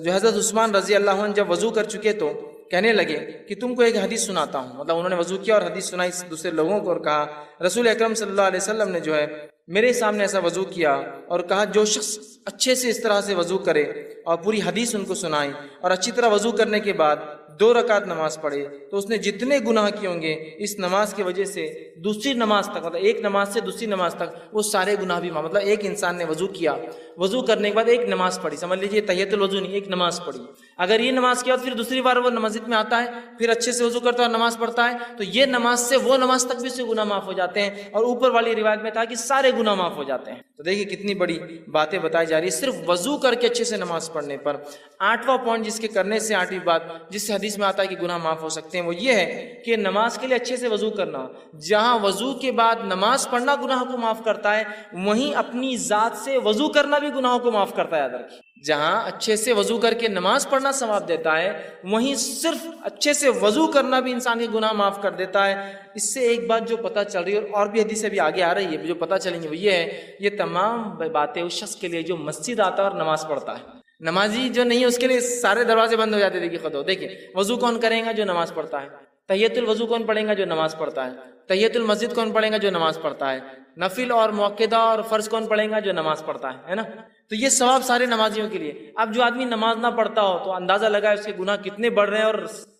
جو حضرت عثمان رضی اللہ عنہ جب وضو کر چکے تو کہنے لگے کہ تم کو ایک حدیث سناتا ہوں، مطلب انہوں نے وضو کیا اور حدیث سنائی دوسرے لوگوں کو، اور کہا رسول اکرم صلی اللہ علیہ وسلم نے جو ہے میرے سامنے ایسا وضو کیا، اور کہا جو شخص اچھے سے اس طرح سے وضو کرے، اور پوری حدیث ان کو سنائی، اور اچھی طرح وضو کرنے کے بعد 2 رکعت نماز پڑھے، تو اس نے جتنے گناہ کیے ہوں گے اس نماز کی وجہ سے دوسری نماز تک، مطلب ایک نماز سے دوسری نماز تک وہ سارے گناہ بھی معاف۔ مطلب ایک انسان نے وضو کیا، وضو کرنے کے بعد ایک نماز پڑھی، سمجھ لیجیے تحیۃ الوضو نہیں، ایک نماز پڑھی، اگر یہ نماز کیا پھر دوسری بار وہ مسجد میں آتا ہے، پھر اچھے سے وضو کرتا ہے اور نماز پڑھتا ہے، تو یہ نماز سے وہ نماز تک بھی اس سے گناہ معاف ہو جاتے ہیں، اور اوپر والی روایت میں تھا کہ سارے گناہ معاف ہو جاتے ہیں۔ تو دیکھیے کتنی بڑی باتیں بتائی جا رہی ہے صرف وضو کر کے اچھے سے نماز پڑھنے پر۔ 8واں پوائنٹ جس کے کرنے سے 8ویں بات جس سے حدیث میں آتا ہے کہ گناہ معاف ہو سکتے ہیں، وہ یہ ہے کہ نماز کے لیے اچھے سے وضو کرنا، جہاں وضو کے بعد نماز پڑھنا گناہ کو معاف کرتا ہے، وہیں اپنی ذات سے وضو کرنا بھی گناہوں کو معاف کرتا ہے، یاد رکھیے۔ جہاں اچھے سے وضو کر کے نماز پڑھنا ثواب دیتا ہے، وہیں صرف اچھے سے وضو کرنا بھی انسان کے گناہ معاف کر دیتا ہے۔ اس سے ایک بات جو پتہ چل رہی ہے، اور بھی حدیث ابھی آگے آ رہی ہے جو پتہ چلیں گی، وہ یہ ہے یہ تمام باتیں اس شخص کے لیے جو مسجد آتا ہے اور نماز پڑھتا ہے۔ نمازی جو نہیں ہے اس کے لیے سارے دروازے بند ہو جاتے ہیں۔ دیکھیے خود دیکھیے وضو کون کرے گا؟ جو نماز پڑھتا ہے۔ تحیۃ الوضو کون پڑھے گا؟ جو نماز پڑھتا ہے۔ تحیۃ المسجد کون پڑھے گا؟ جو نماز پڑھتا ہے۔ نفل اور مؤکدہ اور فرض کون پڑھے گا؟ جو نماز پڑھتا ہے نا؟ تو یہ ثواب سارے نمازیوں کے لیے۔ اب جو آدمی نماز نہ پڑھتا ہو تو اندازہ لگائے اس کے گناہ کتنے بڑھ رہے ہیں، اور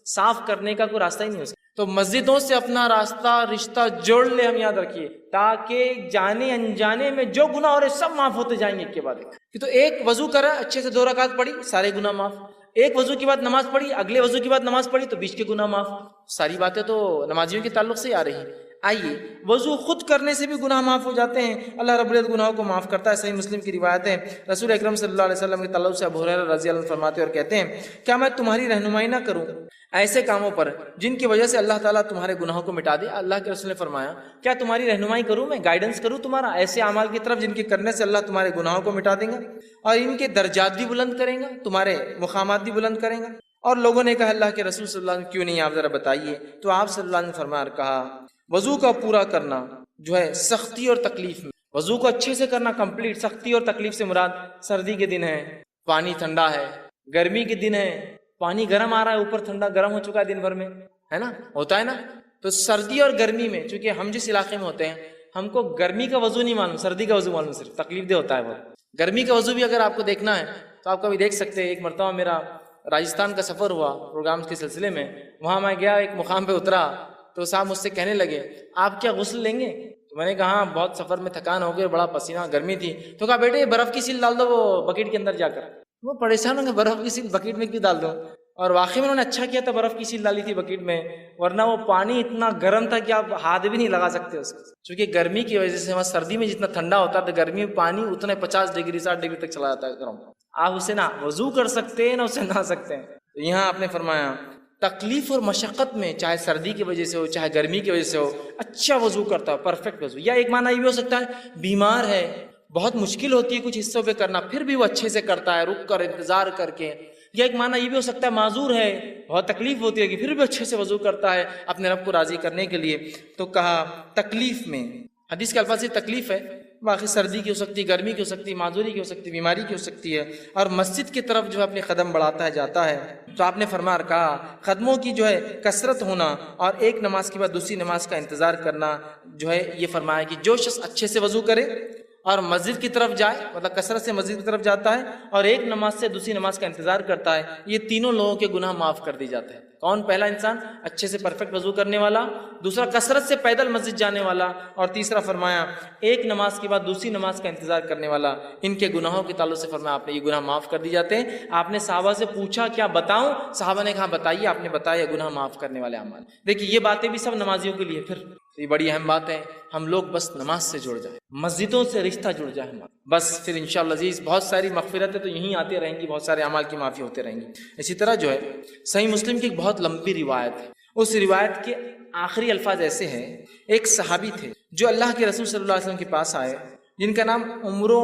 صاف کرنے کا کوئی راستہ ہی نہیں ہو سکتا۔ تو مسجدوں سے اپنا رشتہ جوڑ لے، ہم یاد رکھیے، تاکہ جانے انجانے میں جو گناہ ہو رہے سب معاف ہوتے جائیں گے ایک کے بعد ایک۔ کہ تو ایک وضو کرا، اچھے سے 2 رکعت پڑھی، سارے گناہ معاف۔ ایک وضو کے بعد نماز پڑھی، اگلے وضو کے بعد نماز پڑھی تو بیچ کے گناہ معاف۔ ساری باتیں تو نمازیوں کے تعلق سے آ رہی ہیں۔ آئیے وضو خود کرنے سے بھی گناہ معاف ہو جاتے ہیں، اللہ رب العزت گناہوں کو معاف کرتا ہے۔ صحیح مسلم کی روایت ہے، رسول اکرم صلی اللہ علیہ وسلم کے تعلق سے ابو ہریرہ رضی اللہ عنہ فرماتے ہیں اور کہتے ہیں، کیا میں تمہاری رہنمائی نہ کروں ایسے کاموں پر جن کی وجہ سے اللہ تعالیٰ تمہارے گناہوں کو مٹا دے؟ اللہ کے رسول نے فرمایا، کیا تمہاری رہنمائی کروں میں، گائیڈنس کروں تمہارا ایسے اعمال کی طرف جن کے کرنے سے اللہ تمہارے گناہوں کو مٹا دیں گا اور ان کے درجات بھی بلند کریں گا، تمہارے مقامات بھی بلند کریں گا؟ اور لوگوں نے کہا اللہ کے رسول صلی اللہ علیہ وسلم کیوں نہیں، آپ ذرا بتائیے۔ تو آپ صلی اللہ علیہ وسلم نے فرمایا اور کہا، وضو کا پورا کرنا جو ہے سختی اور تکلیف میں، وضو کو اچھے سے کرنا کمپلیٹ، سختی اور تکلیف سے مراد سردی کے دن ہے، پانی ٹھنڈا ہے، گرمی کے دن ہے، پانی گرم آ رہا ہے، اوپر ٹھنڈا گرم ہو چکا ہے دن بھر میں، ہے نا، ہوتا ہے نا۔ تو سردی اور گرمی میں، چونکہ ہم جس علاقے میں ہوتے ہیں ہم کو گرمی کا وضو نہیں معلوم، سردی کا وضو معلوم، صرف تکلیف دہ ہوتا ہے وہ۔ گرمی کا وضو بھی اگر آپ کو دیکھنا ہے تو آپ کبھی دیکھ سکتے ہیں۔ ایک مرتبہ میرا راجستھان کا سفر ہوا پروگرامز کے سلسلے میں، وہاں میں گیا، ایک مقام پہ اترا تو صاحب مجھ سے کہنے لگے، آپ کیا غسل لیں گے؟ تو میں نے کہا ہاں، بہت سفر میں تھکان ہو گئی، بڑا پسینہ، گرمی تھی۔ تو کہا بیٹے برف کی سیل ڈال دو وہ بکیٹ کے اندر جا کر۔ وہ پریشان ہوں گے، برف کی سیل بکیٹ میں کیوں ڈال دوں؟ اور واقعی میں انہوں نے اچھا کیا تھا، برف کی سیل ڈالی تھی بکیٹ میں، ورنہ وہ پانی اتنا گرم تھا کہ آپ ہاتھ بھی نہیں لگا سکتے اس کو، چونکہ گرمی کی وجہ سے وہاں سردی میں جتنا ٹھنڈا ہوتا ہے تو گرمی میں پانی اتنے 50 ڈگری 60 ڈگری تک چلا جاتا ہے گرم۔ آپ اسے نہ وضو کر سکتے ہیں نہ اسے نہا سکتے ہیں۔ تو یہاں آپ نے فرمایا تکلیف اور مشقت میں، چاہے سردی کی وجہ سے ہو چاہے گرمی کی وجہ سے ہو، اچھا وضو کرتا ہے، پرفیکٹ وضو۔ یا ایک معنی یہ بھی ہو سکتا ہے بیمار ہے، بہت مشکل ہوتی ہے کچھ حصوں پہ کرنا، پھر بھی وہ اچھے سے کرتا ہے، رک کر انتظار کر کے۔ یا ایک معنی یہ بھی ہو سکتا ہے معذور ہے، بہت تکلیف ہوتی ہے کہ پھر بھی اچھے سے وضو کرتا ہے اپنے رب کو راضی کرنے کے لیے۔ تو کہا تکلیف میں، حدیث کے الفاظ سے تکلیف ہے، باقی سردی کی ہو سکتی ہے، گرمی کی ہو سکتی ہے، معذوری کی ہو سکتی ہے، بیماری کی ہو سکتی ہے، اور مسجد کی طرف جو ہے اپنے قدم بڑھاتا ہے، جاتا ہے، تو آپ نے فرمایا کہا قدموں کی جو ہے کثرت ہونا اور ایک نماز کے بعد دوسری نماز کا انتظار کرنا جو ہے، یہ فرمایا کہ جو شخص اچھے سے وضو کرے اور مسجد کی طرف جائے، مطلب کثرت سے مسجد کی طرف جاتا ہے اور ایک نماز سے دوسری نماز کا انتظار کرتا ہے، یہ تینوں لوگوں کے گناہ معاف کر دی جاتے ہیں۔ کون؟ پہلا انسان اچھے سے پرفیکٹ وضو کرنے والا، دوسرا کثرت سے پیدل مسجد جانے والا، اور تیسرا فرمایا ایک نماز کے بعد دوسری نماز کا انتظار کرنے والا۔ ان کے گناہوں کے تعلق سے فرمایا آپ نے یہ گناہ معاف کر دی جاتے ہیں۔ آپ نے صحابہ سے پوچھا کیا بتاؤں؟ صحابہ نے کہا بتائیے۔ آپ نے بتایا گناہ معاف کرنے والے اعمال۔ دیکھیے یہ باتیں بھی سب نمازیوں کے لیے، پھر یہ بڑی اہم بات ہے، ہم لوگ بس نماز سے جڑ جائیں، مسجدوں سے رشتہ جڑ جائے ہمارا، بس پھر انشاءاللہ عزیز بہت ساری مغفرتیں تو یہیں آتی رہیں گی، بہت سارے اعمال کی معافی ہوتے رہیں گی۔ اسی طرح جو ہے صحیح مسلم کی ایک بہت لمبی روایت ہے، اس روایت کے آخری الفاظ ایسے ہیں، ایک صحابی تھے جو اللہ کے رسول صلی اللہ علیہ وسلم کے پاس آئے، جن کا نام عمرو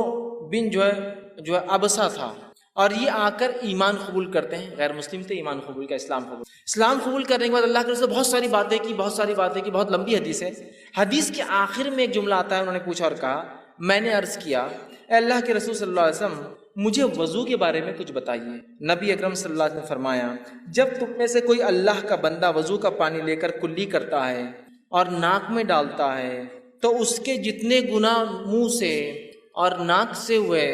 بن جو ہے ابسا تھا، اور یہ آ کر ایمان قبول کرتے ہیں، غیر مسلم تھے، ایمان قبول کا، اسلام قبول کرنے کے بعد اللہ کے رسول بہت ساری باتیں کی، بہت لمبی حدیث ہے۔ حدیث کے آخر میں ایک جملہ آتا ہے، انہوں نے پوچھا اور کہا میں نے عرض کیا اے اللہ کے رسول صلی اللہ علیہ وسلم مجھے وضو کے بارے میں کچھ بتائیے۔ نبی اکرم صلی اللہ علیہ وسلم نے فرمایا جب تم میں سے کوئی اللہ کا بندہ وضو کا پانی لے کر کلی کرتا ہے اور ناک میں ڈالتا ہے تو اس کے جتنے گناہ منہ سے اور ناک سے ہوئے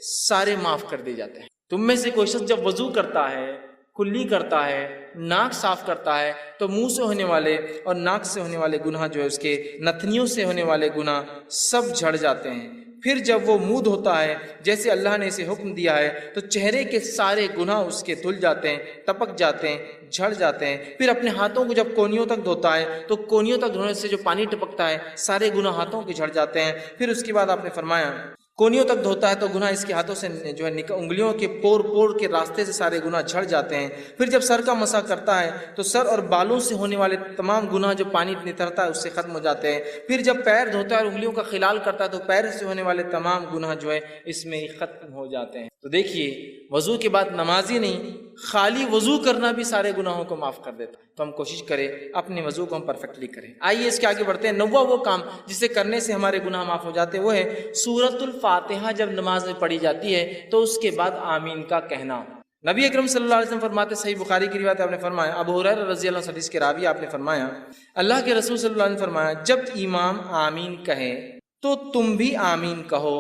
سارے معاف کر دیے جاتے ہیں۔ تم میں سے کوئی شخص جب وضو کرتا ہے، کلی کرتا ہے، ناک صاف کرتا ہے تو منہ سے ہونے والے اور ناک سے ہونے والے گناہ جو ہے اس کے نتنیوں سے ہونے والے گناہ سب جھڑ جاتے ہیں۔ پھر جب وہ منہ دھوتا ہے جیسے اللہ نے اسے حکم دیا ہے تو چہرے کے سارے گناہ اس کے دھل جاتے ہیں، ٹپک جاتے ہیں، جھڑ جاتے ہیں۔ پھر اپنے ہاتھوں کو جب کونیوں تک دھوتا ہے تو کونیوں تک دھونے سے جو پانی ٹپکتا ہے سارے گناہ ہاتھوں کے جھڑ جاتے ہیں۔ پھر اس کے بعد آپ نے فرمایا کونیوں تک دھوتا ہے تو گناہ اس کے ہاتھوں سے جو ہے انگلیوں کے پور کے راستے سے سارے گناہ جھڑ جاتے ہیں۔ پھر جب سر کا مسح کرتا ہے تو سر اور بالوں سے ہونے والے تمام گناہ جو پانی نترتا ہے اس سے ختم ہو جاتے ہیں۔ پھر جب پیر دھوتا ہے اور انگلیوں کا خلال کرتا ہے تو پیر سے ہونے والے تمام گناہ جو ہے اس میں ختم ہو جاتے ہیں۔ تو دیکھیے وضو کے بعد نمازی نہیں، خالی وضو کرنا بھی سارے گناہوں کو معاف کر دیتا ہے۔ تو ہم کوشش کریں اپنے وضو کو ہم پرفیکٹلی کریں۔ آئیے اس کے آگے بڑھتے ہیں۔ نواں وہ کام جسے کرنے سے ہمارے گناہ معاف ہو جاتے ہیں وہ ہے سورۃ الفاتحہ جب نماز میں پڑھی جاتی ہے تو اس کے بعد آمین کا کہنا۔ نبی اکرم صلی اللہ علیہ وسلم فرماتے، صحیح بخاری کی روایت آپ نے فرمایا، ابو ہریرہ رضی اللہ عنہ حدیث کے راوی آپ نے فرمایا اللہ کے رسول صلی اللہ علیہ وسلم فرمایا جب امام آمین کہے تو تم بھی آمین کہو،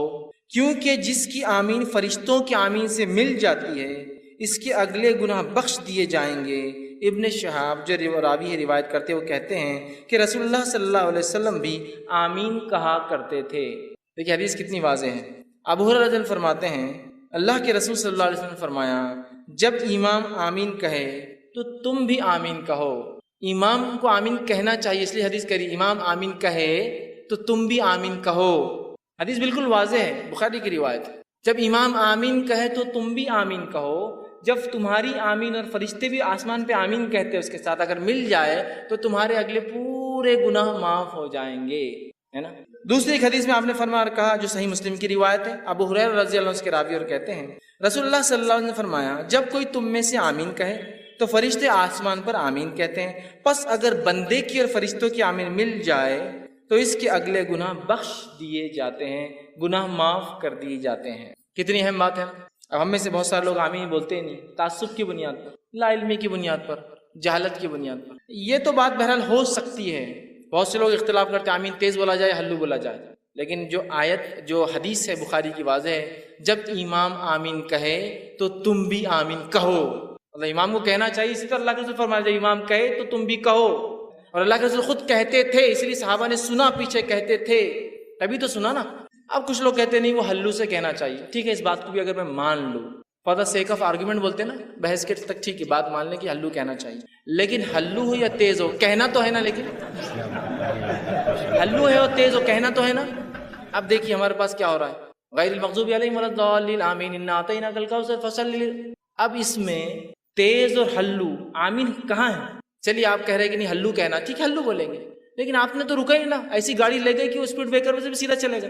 کیونکہ جس کی آمین فرشتوں کی آمین سے مل جاتی ہے اس کے اگلے گناہ بخش دیے جائیں گے۔ ابن شہاب جو راوی روایت کرتے وہ کہتے ہیں کہ رسول اللہ صلی اللہ علیہ وسلم بھی آمین کہا کرتے تھے۔ دیکھیے حدیث کتنی واضح ہے۔ ابو ہریرہ رضی اللہ عنہ فرماتے ہیں اللہ کے رسول صلی اللہ علیہ وسلم نے فرمایا جب امام آمین کہے تو تم بھی آمین کہو۔ امام کو آمین کہنا چاہیے، اس لیے حدیث کری امام آمین کہے تو تم بھی آمین کہو۔ حدیث بالکل واضح ہے، بخاری کی روایت۔ جب امام آمین کہے تو تم بھی آمین کہو، جب تمہاری آمین اور فرشتے بھی آسمان پہ آمین کہتے ہیں اس کے ساتھ اگر مل جائے تو تمہارے اگلے پورے گناہ معاف ہو جائیں گے، ہے نا۔ دوسری ایک حدیث میں آپ نے فرمایا اور کہا جو صحیح مسلم کی روایت ہے، ابو ہریرہ رضی اللہ عنہ اس کے راوی اور کہتے ہیں رسول اللہ صلی اللہ علیہ وسلم نے فرمایا جب کوئی تم میں سے آمین کہے تو فرشتے آسمان پر آمین کہتے ہیں، پس اگر بندے کی اور فرشتوں کی آمین مل جائے تو اس کے اگلے گناہ بخش دیے جاتے ہیں، گناہ معاف کر دیے جاتے ہیں۔ کتنی اہم بات ہے۔ اب ہم میں سے بہت سارے لوگ آمین بولتے ہی نہیں، تعصب کی بنیاد پر، لا علمی کی بنیاد پر، جہالت کی بنیاد پر۔ یہ تو بات بہرحال ہو سکتی ہے، بہت سے لوگ اختلاف کرتے ہیں آمین تیز بولا جائے ہلو بولا جائے، لیکن جو آیت جو حدیث ہے بخاری کی واضح ہے جب امام آمین کہے تو تم بھی آمین کہو۔ مطلب امام کو کہنا چاہیے، اسی طرح اللہ کے رسول فرمایا جب امام کہے تو تم بھی کہو، اور اللہ کے رسول خود کہتے تھے، اس لیے صحابہ نے سنا، پیچھے کہتے تھے تبھی تو سنا نا۔ اب کچھ لوگ کہتے نہیں وہ ہلو سے کہنا چاہیے، ٹھیک ہے اس بات کو بھی اگر میں مان لوں، for the sake of argument بولتے ہیں نا، بحث کے تک ٹھیک ہے بات مان لیں کہ ہلو کہنا چاہیے، لیکن ہلو ہو یا تیز ہو کہنا تو ہے نا، لیکن ہلو ہے اور تیز ہو کہنا تو ہے نا۔ اب دیکھیے ہمارے پاس کیا ہو رہا ہے، غیر المغضوب علیہم ولا الضالین آمین انا اعطیناک الکوثر فصلی۔ اب اس میں تیز اور ہلو آمین کہاں ہے؟ چلیے آپ کہہ رہے ہیں کہ نہیں ہلو کہنا، ٹھیک ہے ہلو بولیں گے، لیکن آپ نے تو رکا ہی نا، ایسی گاڑی لے گئی کہ وہ اسپیڈ بریکر سے بھی سیدھا چلے گا۔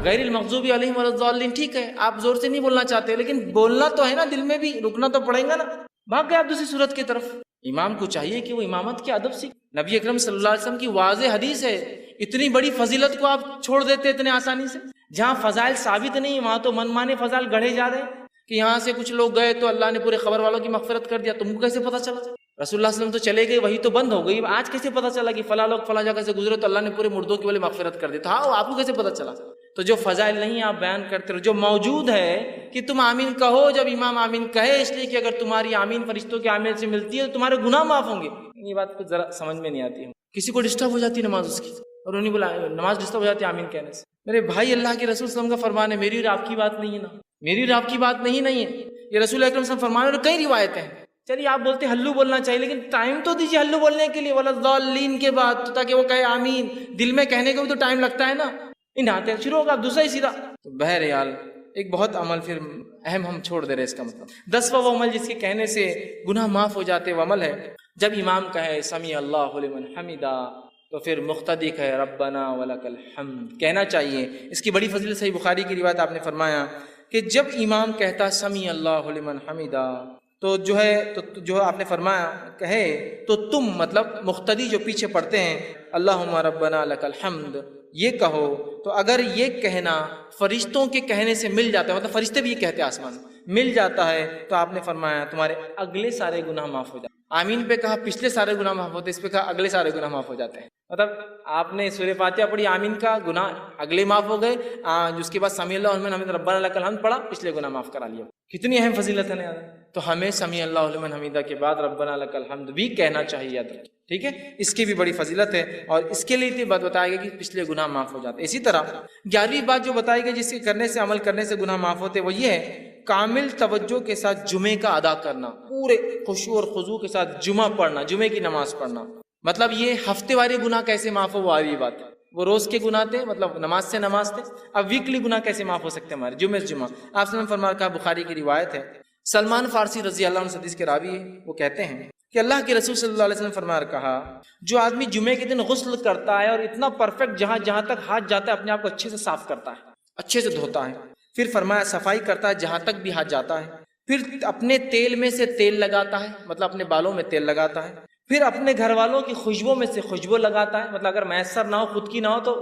غیر المغضوب علیہم ولا الضالین ٹھیک ہے آپ زور سے نہیں بولنا چاہتے، لیکن بولنا تو ہے نا، دل میں بھی رکنا تو پڑے گا نا۔ بھاگ گئے آپ دوسری صورت کی طرف۔ امام کو چاہیے کہ وہ امامت کے ادب سیکھ۔ نبی اکرم صلی اللہ علیہ وسلم کی واضح حدیث ہے اتنی بڑی فضیلت کو آپ چھوڑ دیتے اتنے آسانی سے؟ جہاں فضائل ثابت نہیں وہاں تو من مانے فضائل گڑھے جا رہے ہیں کہ یہاں سے کچھ لوگ گئے تو اللہ نے پورے خبر والوں کی مغفرت کر دیا. تم کو کیسے پتا چلا؟ رسول اللہ صلی اللہ علیہ وسلم تو چلے گئے, وہی تو بند ہو گئی, آج کیسے پتا چلا کہ فلاں لوگ فلاں جگہ سے گزرے تو اللہ نے پورے مردوں کی والے مغفرت کر دی؟ تو ہاں آپ کو کیسے پتا چلا؟ تو جو فضائل نہیں آپ بیان کرتے رہو, جو موجود ہے کہ تم آمین کہو جب امام آمین کہے, اس لیے کہ اگر تمہاری آمین فرشتوں کے آمین سے ملتی ہے تو تمہارے گناہ معاف ہوں گے. یہ بات کچھ ذرا سمجھ میں نہیں آتی ہے. کسی کو ڈسٹرب ہو جاتی ہے نماز اس کی, اور انہیں بولا نماز ڈسٹرب ہو جاتی ہے آمین کہنے سے. میرے بھائی, اللہ کے رسول صلی اللہ علیہ وسلم کا فرمان ہے, میری اور آپ کی بات نہیں ہے نا, میری اور آپ کی بات نہیں ہے, یہ رسول اکرم صلی اللہ علیہ وسلم فرمان ہے. اور کئی روایتیں ہیں. چلیے آپ بولتے ہلو بولنا چاہیے, لیکن ٹائم تو دیجیے ہلو بولنے کے لیے, وَلَضَّالِّينَ کے بعد, تاکہ وہ کہے آمین. دل میں کہنے کو بھی تو ٹائم لگتا ہے نا, ان آتے شروع ہوگا دوسرا ہی سیدھا. تو بہرحال ایک بہت عمل پھر اہم ہم چھوڑ دے رہے. اس کا مطلب 10واں وہ عمل جس کے کہنے سے گناہ معاف ہو جاتے وہ عمل ہے جب امام کہے سمیع اللہ لمن حمدہ, تو پھر مقتدی کہے ربنا ولک الحمد کہنا چاہیے. اس کی بڑی فضیلت صحیح بخاری کی روایت آپ نے فرمایا کہ جب امام کہتا سمیع اللہ لمن حمدہ, تو جو آپ نے فرمایا کہے تو تم مطلب مقتدی جو پیچھے پڑھتے ہیں اللہم ربنا لک الحمد یہ کہو. تو اگر یہ کہنا فرشتوں کے کہنے سے مل جاتا ہے, مطلب فرشتے بھی یہ کہتے ہیں آسمان مل جاتا ہے, تو آپ نے فرمایا تمہارے اگلے سارے گناہ معاف ہو جاتے. آمین پہ کہا پچھلے سارے گناہ معاف ہوتے, اس پہ کہا اگلے سارے گناہ معاف ہو جاتے ہیں. مطلب آپ نے سورہ فاتحہ پڑھی, آمین کا گناہ اگلے معاف ہو گئے, اس کے بعد سمیع اللہ لمن حمدہ ربنا لک الحمد پڑھا, پچھلے گناہ معاف کرا لیا. کتنی اہم فضیلت ہے نا. تو ہمیں سمیع اللہ لمن حمدہ کے بعد ربنا لک الحمد بھی کہنا چاہیے, یاد رکھیں. ٹھیک ہے, اس کی بھی بڑی فضیلت ہے, اور اس کے لیے بات بتائی گئی کہ پچھلے گناہ معاف ہو جاتے. اسی طرح 11ویں بات جو بتائی گئی جس کے کرنے سے عمل کرنے سے گناہ معاف ہوتے, وہ یہ ہے کامل توجہ کے ساتھ جمعے کا ادا کرنا, پورے خشوع اور خضوع کے ساتھ جمعہ پڑھنا, جمعے کی نماز پڑھنا. مطلب یہ ہفتے واری گناہ کیسے معاف ہو وہ آئی بات ہے. وہ روز کے گناہ تھے, مطلب نماز سے نماز تھے, اب ویکلی گناہ کیسے معاف ہو سکتے ہمارے جمعے سے جمعہ. آپ سے فرمایا کہا, بخاری کی روایت ہے, سلمان فارسی رضی اللہ عنہ حدیث کے راوی ہے, وہ کہتے ہیں کہ اللہ کے رسول صلی اللہ علیہ وسلم فرمایا کہا, جو آدمی جمعے کے دن غسل کرتا ہے اور اتنا پرفیکٹ جہاں تک ہاتھ جاتا ہے اپنے آپ کو اچھے سے صاف کرتا ہے, اچھے سے دھوتا ہے, پھر فرمایا صفائی کرتا ہے جہاں تک بھی ہاتھ جاتا ہے, پھر اپنے تیل میں سے تیل لگاتا ہے, مطلب اپنے بالوں میں تیل لگاتا ہے, پھر اپنے گھر والوں کی خوشبو میں سے خوشبو لگاتا ہے, مطلب اگر میسر نہ ہو خود کی نہ ہو تو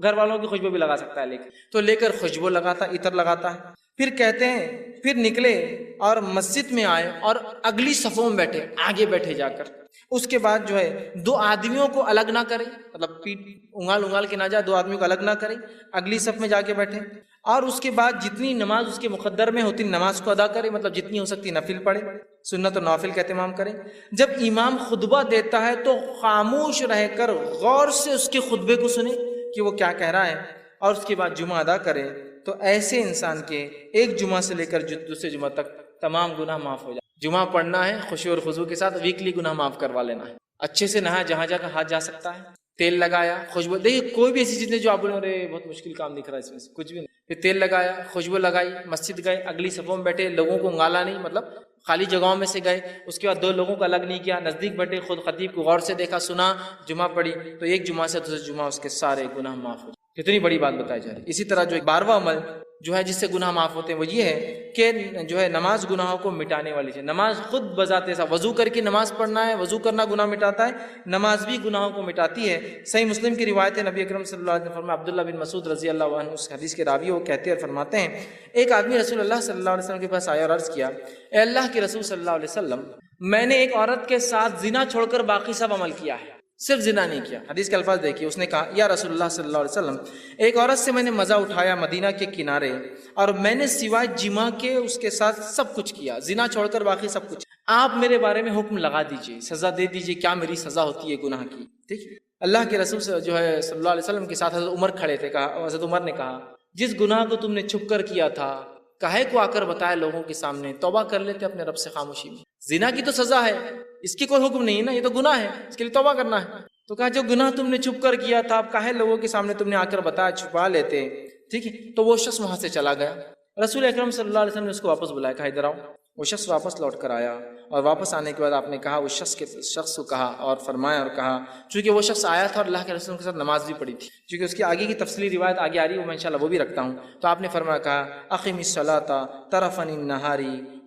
گھر والوں کی خوشبو بھی لگا سکتا ہے, لے کر خوشبو لگاتا ہے, عطر لگاتا ہے. پھر کہتے ہیں پھر نکلے اور مسجد میں آئے اور اگلی صفوں میں بیٹھے, آگے بیٹھے جا کر. اس کے بعد جو ہے 2 آدمیوں کو الگ نہ کرے, مطلب پیٹ انگال کے نہ جائے, 2 آدمیوں کو الگ نہ کرے, اگلی صف میں جا کے بیٹھے, اور اس کے بعد جتنی نماز اس کے مقدر میں ہوتی نماز کو ادا کرے, مطلب جتنی ہو سکتی نفل پڑھے, سنت و نوافل کا اہتمام کرے. جب امام خطبہ دیتا ہے تو خاموش رہ کر غور سے اس کے خطبے کو سنے کہ وہ کیا کہہ رہا ہے, اور اس کے بعد جمعہ ادا کرے. تو ایسے انسان کے ایک جمعہ سے لے کر دوسرے جمعہ تک تمام گناہ معاف ہو جائے. جمعہ پڑھنا ہے خشوع اور خضوع کے ساتھ, ویکلی گناہ معاف کروا لینا ہے, اچھے سے نہایا, جہاں جا کر ہاتھ جا سکتا ہے, تیل لگایا, خوشبو, دیکھیے کوئی بھی ایسی چیز نہیں جو آپ بولیں ارے بہت مشکل کام دکھ رہا ہے اس میں سے, کچھ بھی نہیں. پھر تیل لگایا, خوشبو لگائی, مسجد گئے, اگلی صفوں میں بیٹھے, لوگوں کو انگالا نہیں, مطلب خالی جگہوں میں سے گئے, اس کے بعد 2 لوگوں کو الگ نہیں کیا, نزدیک بیٹھے, خود خطیب کو غور سے دیکھا, سنا, جمعہ پڑھی, تو ایک جمعہ سے دوسرے جمعہ اس کے سارے گناہ معاف ہو جائے. کتنی بڑی بات بتائی جا رہی ہے. اسی طرح جو 12واں عمل جو ہے جس سے گناہ معاف ہوتے ہیں وہ یہ ہے کہ جو ہے نماز گناہوں کو مٹانے والی ہے. نماز خود بذات ایسا, وضو کر کے نماز پڑھنا ہے, وضو کرنا گناہ مٹاتا ہے, نماز بھی گناہوں کو مٹاتی ہے. صحیح مسلم کی روایت ہے, نبی اکرم صلی اللہ علیہ وسلم فرمایا, عبداللہ بن مسعود رضی اللہ عنہ اس حدیث کے راوی, وہ کہتے اور فرماتے ہیں, ایک آدمی رسول اللہ صلی اللہ علیہ وسلم کے پاس آیا اور عرض کیا, اے اللہ کے رسول صلی اللہ علیہ وسلم, میں نے ایک عورت کے ساتھ زنا چھوڑ کر باقی سب عمل کیا ہے, صرف زنا نہیں کیا. حدیث کے الفاظ دیکھیے, اس نے کہا, یا رسول اللہ صلی اللہ علیہ وسلم, ایک عورت سے میں نے مزہ اٹھایا مدینہ کے کنارے, اور میں نے سوائے جماع کے اس کے ساتھ سب کچھ کیا, زنا چھوڑ کر باقی سب کچھ. آپ میرے بارے میں حکم لگا دیجئے, سزا دے دیجئے, کیا میری سزا ہوتی ہے گناہ کی. ٹھیک. اللہ کے رسول جو ہے صلی اللہ علیہ وسلم کے ساتھ حضرت عمر کھڑے تھے. کہا, حضرت عمر نے کہا, جس گناہ کو تم نے چھپ کر کیا تھا کاہے کو آ کر بتایا لوگوں کے سامنے, توبہ کر لیتے اپنے رب سے خاموشی میں. زنا کی تو سزا ہے, اس کی کوئی حکم نہیں ہے نا, یہ تو گناہ ہے, اس کے لیے توبہ کرنا ہے. تو کہا جو گناہ تم نے چھپ کر کیا تھا, اب کاہے لوگوں کے سامنے تم نے آ کر بتایا, چھپا لیتے. ٹھیک ہے. تو وہ شخص وہاں سے چلا گیا. رسول اکرم صلی اللہ علیہ وسلم نے اس کو واپس بلایا, کہا ادھر آؤ. وہ شخص واپس لوٹ کر آیا, اور واپس آنے کے بعد آپ نے کہا, اس شخص کو کہا اور فرمایا اور کہا, چونکہ وہ شخص آیا تھا اور اللہ کے رسول کے ساتھ نماز بھی پڑھی تھی, چونکہ اس کی آگے کی تفصیلی روایت آگے آ رہی ہے, وہ میں انشاءاللہ وہ بھی رکھتا ہوں. تو آپ نے فرمایا, کہا اقیم الصلاۃ طرفا النہار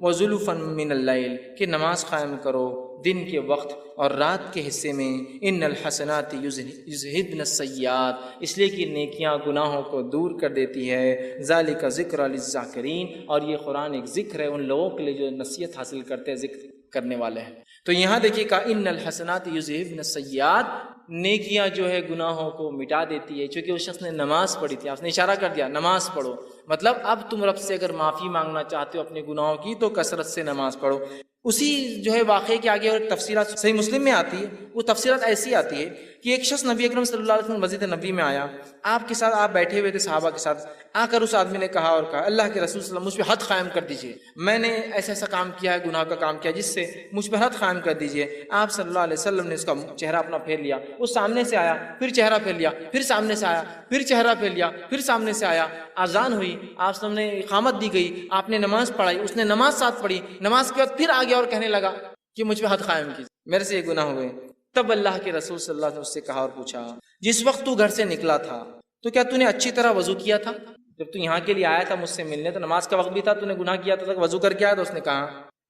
وزلفا من اللیل, کہ نماز قائم کرو دن کے وقت اور رات کے حصے میں، ان الحسنات یذہبن السیئات، اس لیے کہ نیکیاں گناہوں کو دور کر دیتی ہے، ذالک ذکر للذاکرین، اور یہ قرآن ایک ذکر ہے ان لوگوں کے لیے جو نصیحت حاصل کرتے ہیں، ذکر کرنے والے ہیں۔ تو یہاں دیکھیے کہا ان الحسنات یذہبن السیئات، نیکیاں جو ہے گناہوں کو مٹا دیتی ہے۔ چونکہ اس شخص نے نماز پڑھی تھی، آپ نے اشارہ کر دیا نماز پڑھو، مطلب اب تم رب سے اگر معافی مانگنا چاہتے ہو اپنے گناہوں کی تو کثرت سے نماز پڑھو۔ اسی جو ہے واقعے کے آگے اور ایک تفسیرات صحیح مسلم میں آتی ہے، وہ تفسیرات ایسی آتی ہے کہ ایک شخص نبی اکرم صلی اللہ علیہ وسلم مسجد نبی میں آیا، آپ کے ساتھ آپ بیٹھے ہوئے تھے صحابہ کے ساتھ، آ کر اس آدمی نے کہا اور کہا اللہ کے رسول صلی اللہ علیہ وسلم مجھ پہ حد قائم کر دیجئے، میں نے ایسا ایسا کام کیا ہے، گناہ کا کام کیا جس سے مجھ پہ حد قائم کر دیجئے۔ آپ صلی اللہ علیہ وسلم نے اس کا چہرہ اپنا پھیر لیا، وہ سامنے سے آیا، پھر چہرہ پھیر لیا، پھر سامنے سے آیا، پھر چہرہ پھیر لیا، پھر سامنے سے آیا، اذان ہوئی، آپ صلی اللہ علیہ وسلم نے اقامت دی گئی، آپ نے نماز پڑھائی، اس نے نماز ساتھ پڑھی، نماز کے بعد پھر آ گیا اور کہنے لگا کہ مجھ پہ حد قائم کیجیے، میرے سے یہ گناہ ہوئے۔ تب اللہ کے رسول صلی اللہ علیہ وسلم اس سے کہا اور پوچھا جس وقت تو گھر سے نکلا تھا تو کیا تو نے اچھی طرح وضو کیا تھا؟ جب تو یہاں کے لیے آیا تھا مجھ سے ملنے تو نماز کا وقت بھی تھا، تو نے گناہ کیا تھا، وضو کر کے آیا؟ تو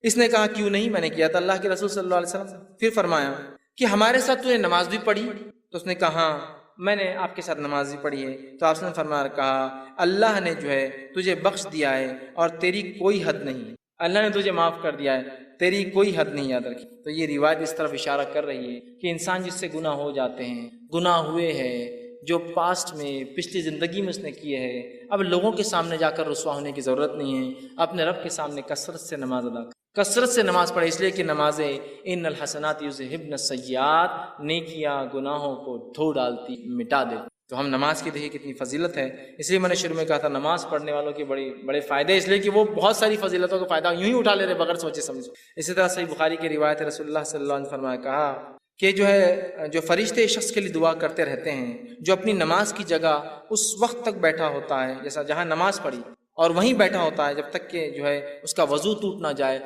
اس نے کہا کیوں نہیں، میں نے کیا تھا اللہ کے رسول صلی اللہ علیہ وسلم۔ پھر فرمایا کہ ہمارے ساتھ تو نے نماز بھی پڑھی؟ تو اس نے کہا ہاں میں نے آپ کے ساتھ نماز بھی پڑھی ہے۔ تو آپ نے فرمایا کہا اللہ نے جو ہے تجھے بخش دیا ہے اور تیری کوئی حد نہیں، اللہ نے تجھے معاف کر دیا ہے، تیری کوئی حد نہیں، یاد رکھی۔ تو یہ روایت اس طرف اشارہ کر رہی ہے کہ انسان جس سے گناہ ہو جاتے ہیں، گناہ ہوئے ہیں جو پاسٹ میں پچھلی زندگی میں اس نے کیے ہیں، اب لوگوں کے سامنے جا کر رسوا ہونے کی ضرورت نہیں ہے، اپنے رب کے سامنے کثرت سے نماز ادا کر، کثرت سے نماز پڑھے، اس لیے کہ نمازیں ان الحسنات یذہبن السیئات، نیکیاں گناہوں کو دھو ڈالتی، مٹا دیتی۔ تو ہم نماز کی دیکھیے کتنی فضیلت ہے، اس لیے میں نے شروع میں کہا تھا نماز پڑھنے والوں کے بڑے فائدے، اس لیے کہ وہ بہت ساری فضیلتوں کا فائدہ یوں ہی اٹھا لے رہے بغیر سوچے سمجھے۔ اسی طرح صحیح بخاری کی روایت ہے، رسول اللہ صلی اللہ علیہ وسلم نے فرمایا کہا کہ جو فرشتے اس شخص کے لیے دعا کرتے رہتے ہیں جو اپنی نماز کی جگہ اس وقت تک بیٹھا ہوتا ہے، جیسا جہاں نماز پڑھی اور وہیں بیٹھا ہوتا ہے جب تک کہ جو ہے اس کا وضو ٹوٹ نہ جائے،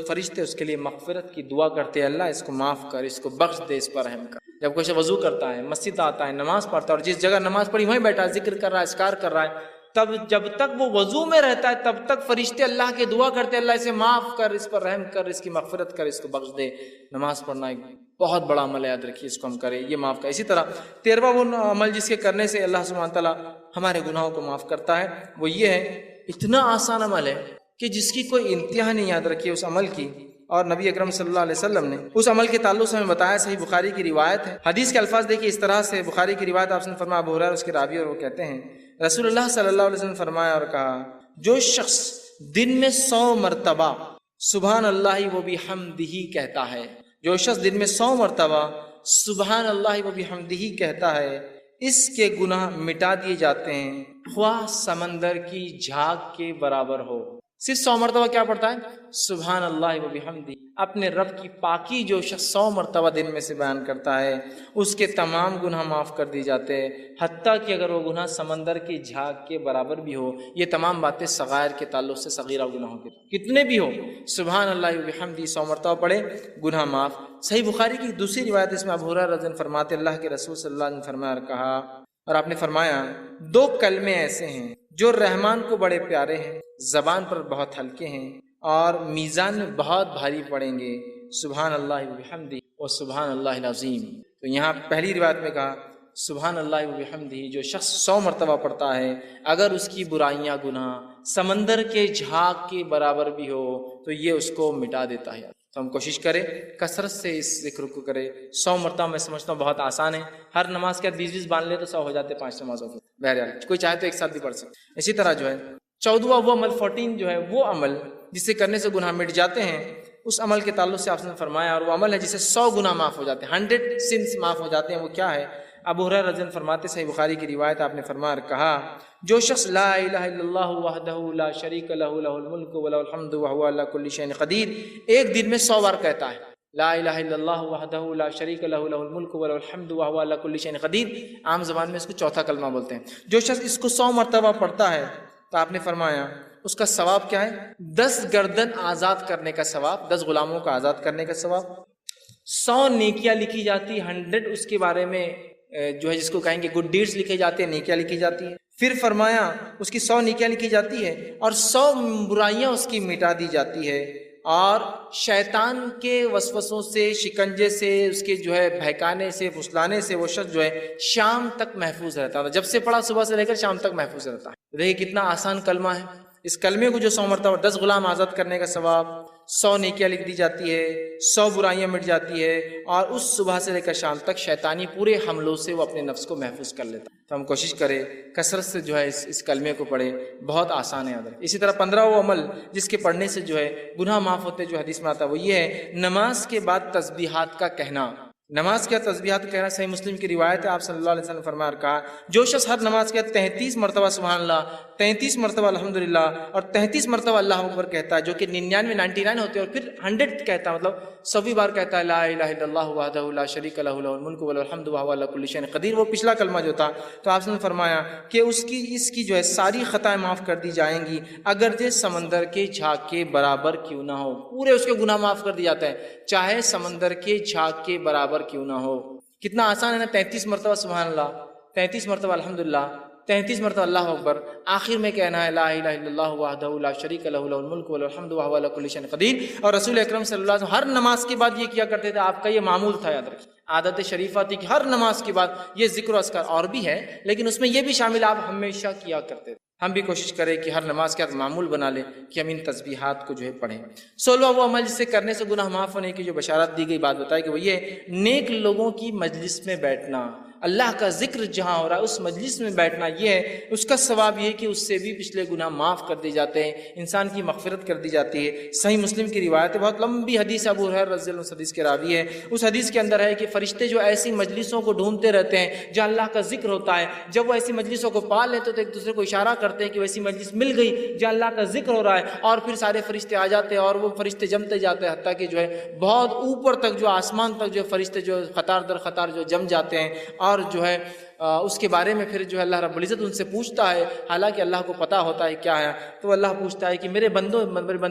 فرشتے اس کے لیے مغفرت کی دعا کرتے ہیں، اللہ اس کو معاف کر، اس کو بخش دے، اس پر رحم کر۔ جب کوئی وضو کرتا ہے، مسجد آتا ہے، نماز پڑھتا ہے اور جس جگہ نماز پڑھی وہیں بیٹھا ہے، ذکر کر رہا ہے، اذکار کر رہا ہے، تب جب تک وہ وضو میں رہتا ہے تب تک فرشتے اللہ کے دعا کرتے ہیں اللہ اسے معاف کر، اس پر رحم کر، اس کی مغفرت کر، اس کو بخش دے۔ نماز پڑھنا ایک بہت بڑا عمل ہے، یاد رکھیے، اس کو ہم کریں، یہ معاف کر۔ اسی طرح 13واں وہ عمل جس کے کرنے سے اللہ سبحانہ تعالیٰ ہمارے گناہوں کو معاف کرتا ہے، وہ یہ ہے، اتنا آسان عمل ہے کہ جس کی کوئی انتہا نہیں، یاد رکھیے اس عمل کی، اور نبی اکرم صلی اللہ علیہ وسلم نے اس عمل کے تعلق سے ہمیں بتایا، صحیح بخاری کی روایت ہے، حدیث کے الفاظ دیکھیے اس طرح سے، بخاری کی روایت آپ نے فرمایا، ابو ہریرہ اس کے راوی اور وہ کہتے ہیں رسول اللہ صلی اللہ علیہ وسلم نے فرمایا اور کہا جو شخص دن میں 100 مرتبہ سبحان اللہ و بحمدہ کہتا ہے، جو شخص دن میں 100 مرتبہ سبحان اللہ و بحمدہ کہتا ہے، اس کے گناہ مٹا دیے جاتے ہیں، خواہ سمندر کی جھاگ کے برابر ہو۔ صرف 100 مرتبہ کیا پڑھتا ہے؟ سبحان اللہ و بحمدہ، اپنے رب کی پاکی جو شخص 100 مرتبہ دن میں سے بیان کرتا ہے اس کے تمام گناہ معاف کر دی جاتے ہیں، حتیٰ کہ اگر وہ گناہ سمندر کی جھاگ کے برابر بھی ہو۔ یہ تمام باتیں صغائر کے تعلق سے، صغیرہ گناہوں کے کتنے بھی ہو، سبحان اللہ و بحمدہ 100 مرتبہ پڑھے، گناہ معاف۔ صحیح بخاری کی دوسری روایت اس میں ابو ہریرہ رضی اللہ عنہ فرماتے اللہ کے رسول صلی اللہ علیہ وسلم نے فرمایا اور کہا، اور آپ نے فرمایا 2 کلمے ایسے ہیں جو رحمان کو بڑے پیارے ہیں، زبان پر بہت ہلکے ہیں اور میزان میں بہت بھاری پڑیں گے، سبحان اللہ و بحمدہ و سبحان اللہ العظیم۔ تو یہاں پہلی روایت میں کہا سبحان اللہ و بحمدہ، جو شخص 100 مرتبہ پڑھتا ہے اگر اس کی برائیاں گناہ سمندر کے جھاگ کے برابر بھی ہو تو یہ اس کو مٹا دیتا ہے۔ تو ہم کوشش کریں کثرت سے اس ذکر کو کریں۔ 100 مرتبہ میں سمجھتا ہوں بہت آسان ہے، ہر نماز کے 20 باندھ لے تو 100 ہو جاتے 5 نمازوں کے، بہرحال کوئی چاہے تو ایک ساتھ بھی پڑھ سکتے۔ اسی طرح جو ہے 14واں وہ عمل 14 جو ہے وہ عمل جسے کرنے سے گناہ مٹ جاتے ہیں، اس عمل کے تعلق سے آپ نے فرمایا، اور وہ عمل ہے جسے 100 گناہ معاف ہو جاتے ہیں، 100 سنس معاف ہو جاتے ہیں۔ وہ کیا ہے؟ ابو ہریرہ رضی اللہ عنہ فرماتے، صحیح بخاری کی روایت، آپ نے فرمایا اور کہا جو شخص لا الہ الا اللہ وحدہ لا شریک لہ لہ الملک ولہ الحمد وہو علی کل شیء قدیر، ایک دن میں 100 بار کہتا ہے لا الہ الا اللہ وحدہ لا شریک لہ لہ الملک ولہ الحمد وہو علی کل شیء قدیر، عام زبان میں اس کو چوتھا کلمہ بولتے ہیں۔ جو شخص اس کو 100 مرتبہ پڑھتا ہے تو آپ نے فرمایا اس کا ثواب کیا ہے؟ 10 گردن آزاد کرنے کا ثواب، 10 غلاموں کا آزاد کرنے کا ثواب، 100 نیکیاں لکھی جاتی، 100 اس کے بارے میں جو ہے جس کو کہیں گے گڈ ڈیڈز لکھے جاتے ہیں، نیکیاں لکھی جاتی ہیں۔ پھر فرمایا اس کی 100 نیکیاں لکھی جاتی ہے اور 100 برائیاں اس کی مٹا دی جاتی ہے۔ اور شیطان کے وسوسوں سے، شکنجے سے، اس کے جو ہے بہکانے سے، پھسلانے سے وہ شخص جو ہے شام تک محفوظ رہتا تھا. جب سے پڑھا صبح سے لے کر شام تک محفوظ رہتا ہے. دیکھیے کتنا آسان کلمہ ہے. اس کلمے کو جو 100 مرتبہ 10 غلام آزاد کرنے کا ثواب، 100 نیکیاں لکھ دی جاتی ہے، 100 برائیاں مٹ جاتی ہے، اور اس صبح سے لے کر شام تک شیطانی پورے حملوں سے وہ اپنے نفس کو محفوظ کر لیتا. تو ہم کوشش کریں کثرت سے جو ہے اس کلمے کو پڑھیں. بہت آسان ہے. اسی طرح 15واں عمل جس کے پڑھنے سے جو ہے گناہ معاف ہوتے جو حدیث میں آتا ہے وہ یہ ہے نماز کے بعد تسبیحات کا کہنا. نماز کے تسبیحات کہنا صحیح مسلم کی روایت ہے. آپ صلی اللہ علیہ وسلم نے فرمایا اور کہا جو شخص ہر نماز کے 33 مرتبہ سبحان اللہ، 33 مرتبہ الحمدللہ اور 33 مرتبہ اللہ اکبر کہتا ہے، جو کہ 99 ہوتے ہیں، اور پھر 100 کہتا ہے، مطلب 100 بار کہتا ہے لا الہ الا اللہ وحدہ لا شریک لہ لہ الملک وله الحمد وهو على كل شيء قدیر. وہ پچھلا کلمہ جو تھا تو آپ نے فرمایا کہ اس کی جو ہے ساری خطائیں معاف کر دی جائیں گی اگرچہ سمندر کے جھاگ کے برابر کیوں نہ ہو. پورے اس کے گناہ معاف کر دی جاتے ہیں چاہے سمندر کے جھاگ کے برابر کیوں نہ ہو. کتنا آسان ہے نا. 33 مرتبہ سبحان اللہ، 33 مرتبہ الحمدللہ، 33 مرتبہ اللہ اکبر، آخر میں کہنا ہے لا الہ الا اللہ وحدہ لا شریک لہ لہ الملک وله الحمد وهو على كل شيء قدیر. اور رسول اکرم صلی اللہ علیہ وسلم ہر نماز کے بعد یہ کیا کرتے تھے. آپ کا یہ معمول تھا، یاد رکھیے، عادت شریفہ تھی کہ ہر نماز کے بعد یہ ذکر و اذکار اور بھی ہے لیکن اس میں یہ بھی شامل آپ ہمیشہ کیا کرتے تھے. ہم بھی کوشش کریں کہ ہر نماز کے بعد معمول بنا لیں کہ ہم ان تسبیحات کو جو ہے پڑھیں. 16واں وہ عمل جس سے کرنے سے گناہ معاف ہونے کی جو بشارت دی گئی بات بتائی کہ وہ یہ نیک لوگوں کی مجلس میں بیٹھنا. اللہ کا ذکر جہاں ہو رہا ہے اس مجلس میں بیٹھنا، یہ ہے اس کا ثواب یہ ہے کہ اس سے بھی پچھلے گناہ معاف کر دی جاتے ہیں، انسان کی مغفرت کر دی جاتی ہے. صحیح مسلم کی روایت ہے، بہت لمبی حدیث، ابو ہریرہ رضی اللہ عنہ حدیث کے راوی ہے. اس حدیث کے اندر ہے کہ فرشتے جو ایسی مجلسوں کو ڈھونڈتے رہتے ہیں جہاں اللہ کا ذکر ہوتا ہے، جب وہ ایسی مجلسوں کو پا لیتے تو ایک دوسرے کو اشارہ کرتے ہیں کہ ویسی مجلس مل گئی جہاں اللہ کا ذکر ہو رہا ہے، اور پھر سارے فرشتے آ جاتے ہیں اور وہ فرشتے جمتے جاتے ہیں حتیٰ کہ جو ہے بہت اوپر تک، جو آسمان تک جو فرشتے جو قطار در قطار جو جم جاتے ہیں. اور جو ہے اس کے بارے میں پھر جو ہے اللہ رب العزت ان سے پوچھتا ہے، حالانکہ اللہ کو پتہ ہوتا ہے کیا ہے، تو اللہ پوچھتا ہے کہ میرے بندوں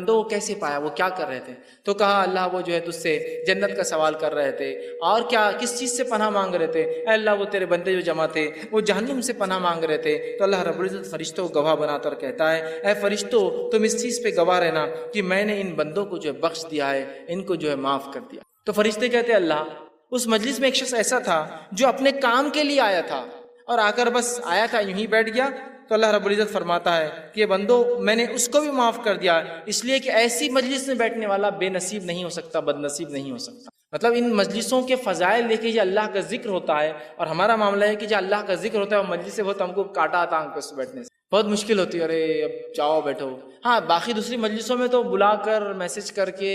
کو کیسے پایا، وہ کیا کر رہے تھے. تو کہا اللہ وہ جو ہے تجھ سے جنت کا سوال کر رہے تھے، اور کیا کس چیز سے پناہ مانگ رہے تھے. اے اللہ وہ تیرے بندے جو جمع تھے وہ جہنم سے پناہ مانگ رہے تھے. تو اللہ رب العزت فرشتوں کو گواہ بنا کر کہتا ہے اے فرشتوں تم اس چیز پہ گواہ رہنا کہ میں نے ان بندوں کو جو ہے بخش دیا ہے، ان کو جو ہے معاف کر دیا. تو فرشتے کہتے ہیں اللہ اس مجلس میں ایک شخص ایسا تھا جو اپنے کام کے لیے آیا تھا اور آ کر بس آیا تھا یوں ہی بیٹھ گیا. تو اللہ رب العزت فرماتا ہے کہ یہ بندو میں نے اس کو بھی معاف کر دیا، اس لیے کہ ایسی مجلس میں بیٹھنے والا بے نصیب نہیں ہو سکتا، بد نصیب نہیں ہو سکتا. مطلب ان مجلسوں کے فضائل دیکھیے، جو اللہ کا ذکر ہوتا ہے، اور ہمارا معاملہ ہے کہ جو اللہ کا ذکر ہوتا ہے وہ مجلس سے بہت ہم کو کاٹا آتا آنکھ پہ بیٹھنے سے بہت مشکل ہوتی ہے. ارے اب جاؤ بیٹھو. ہاں باقی دوسری مجلسوں میں تو بلا کر میسج کر کے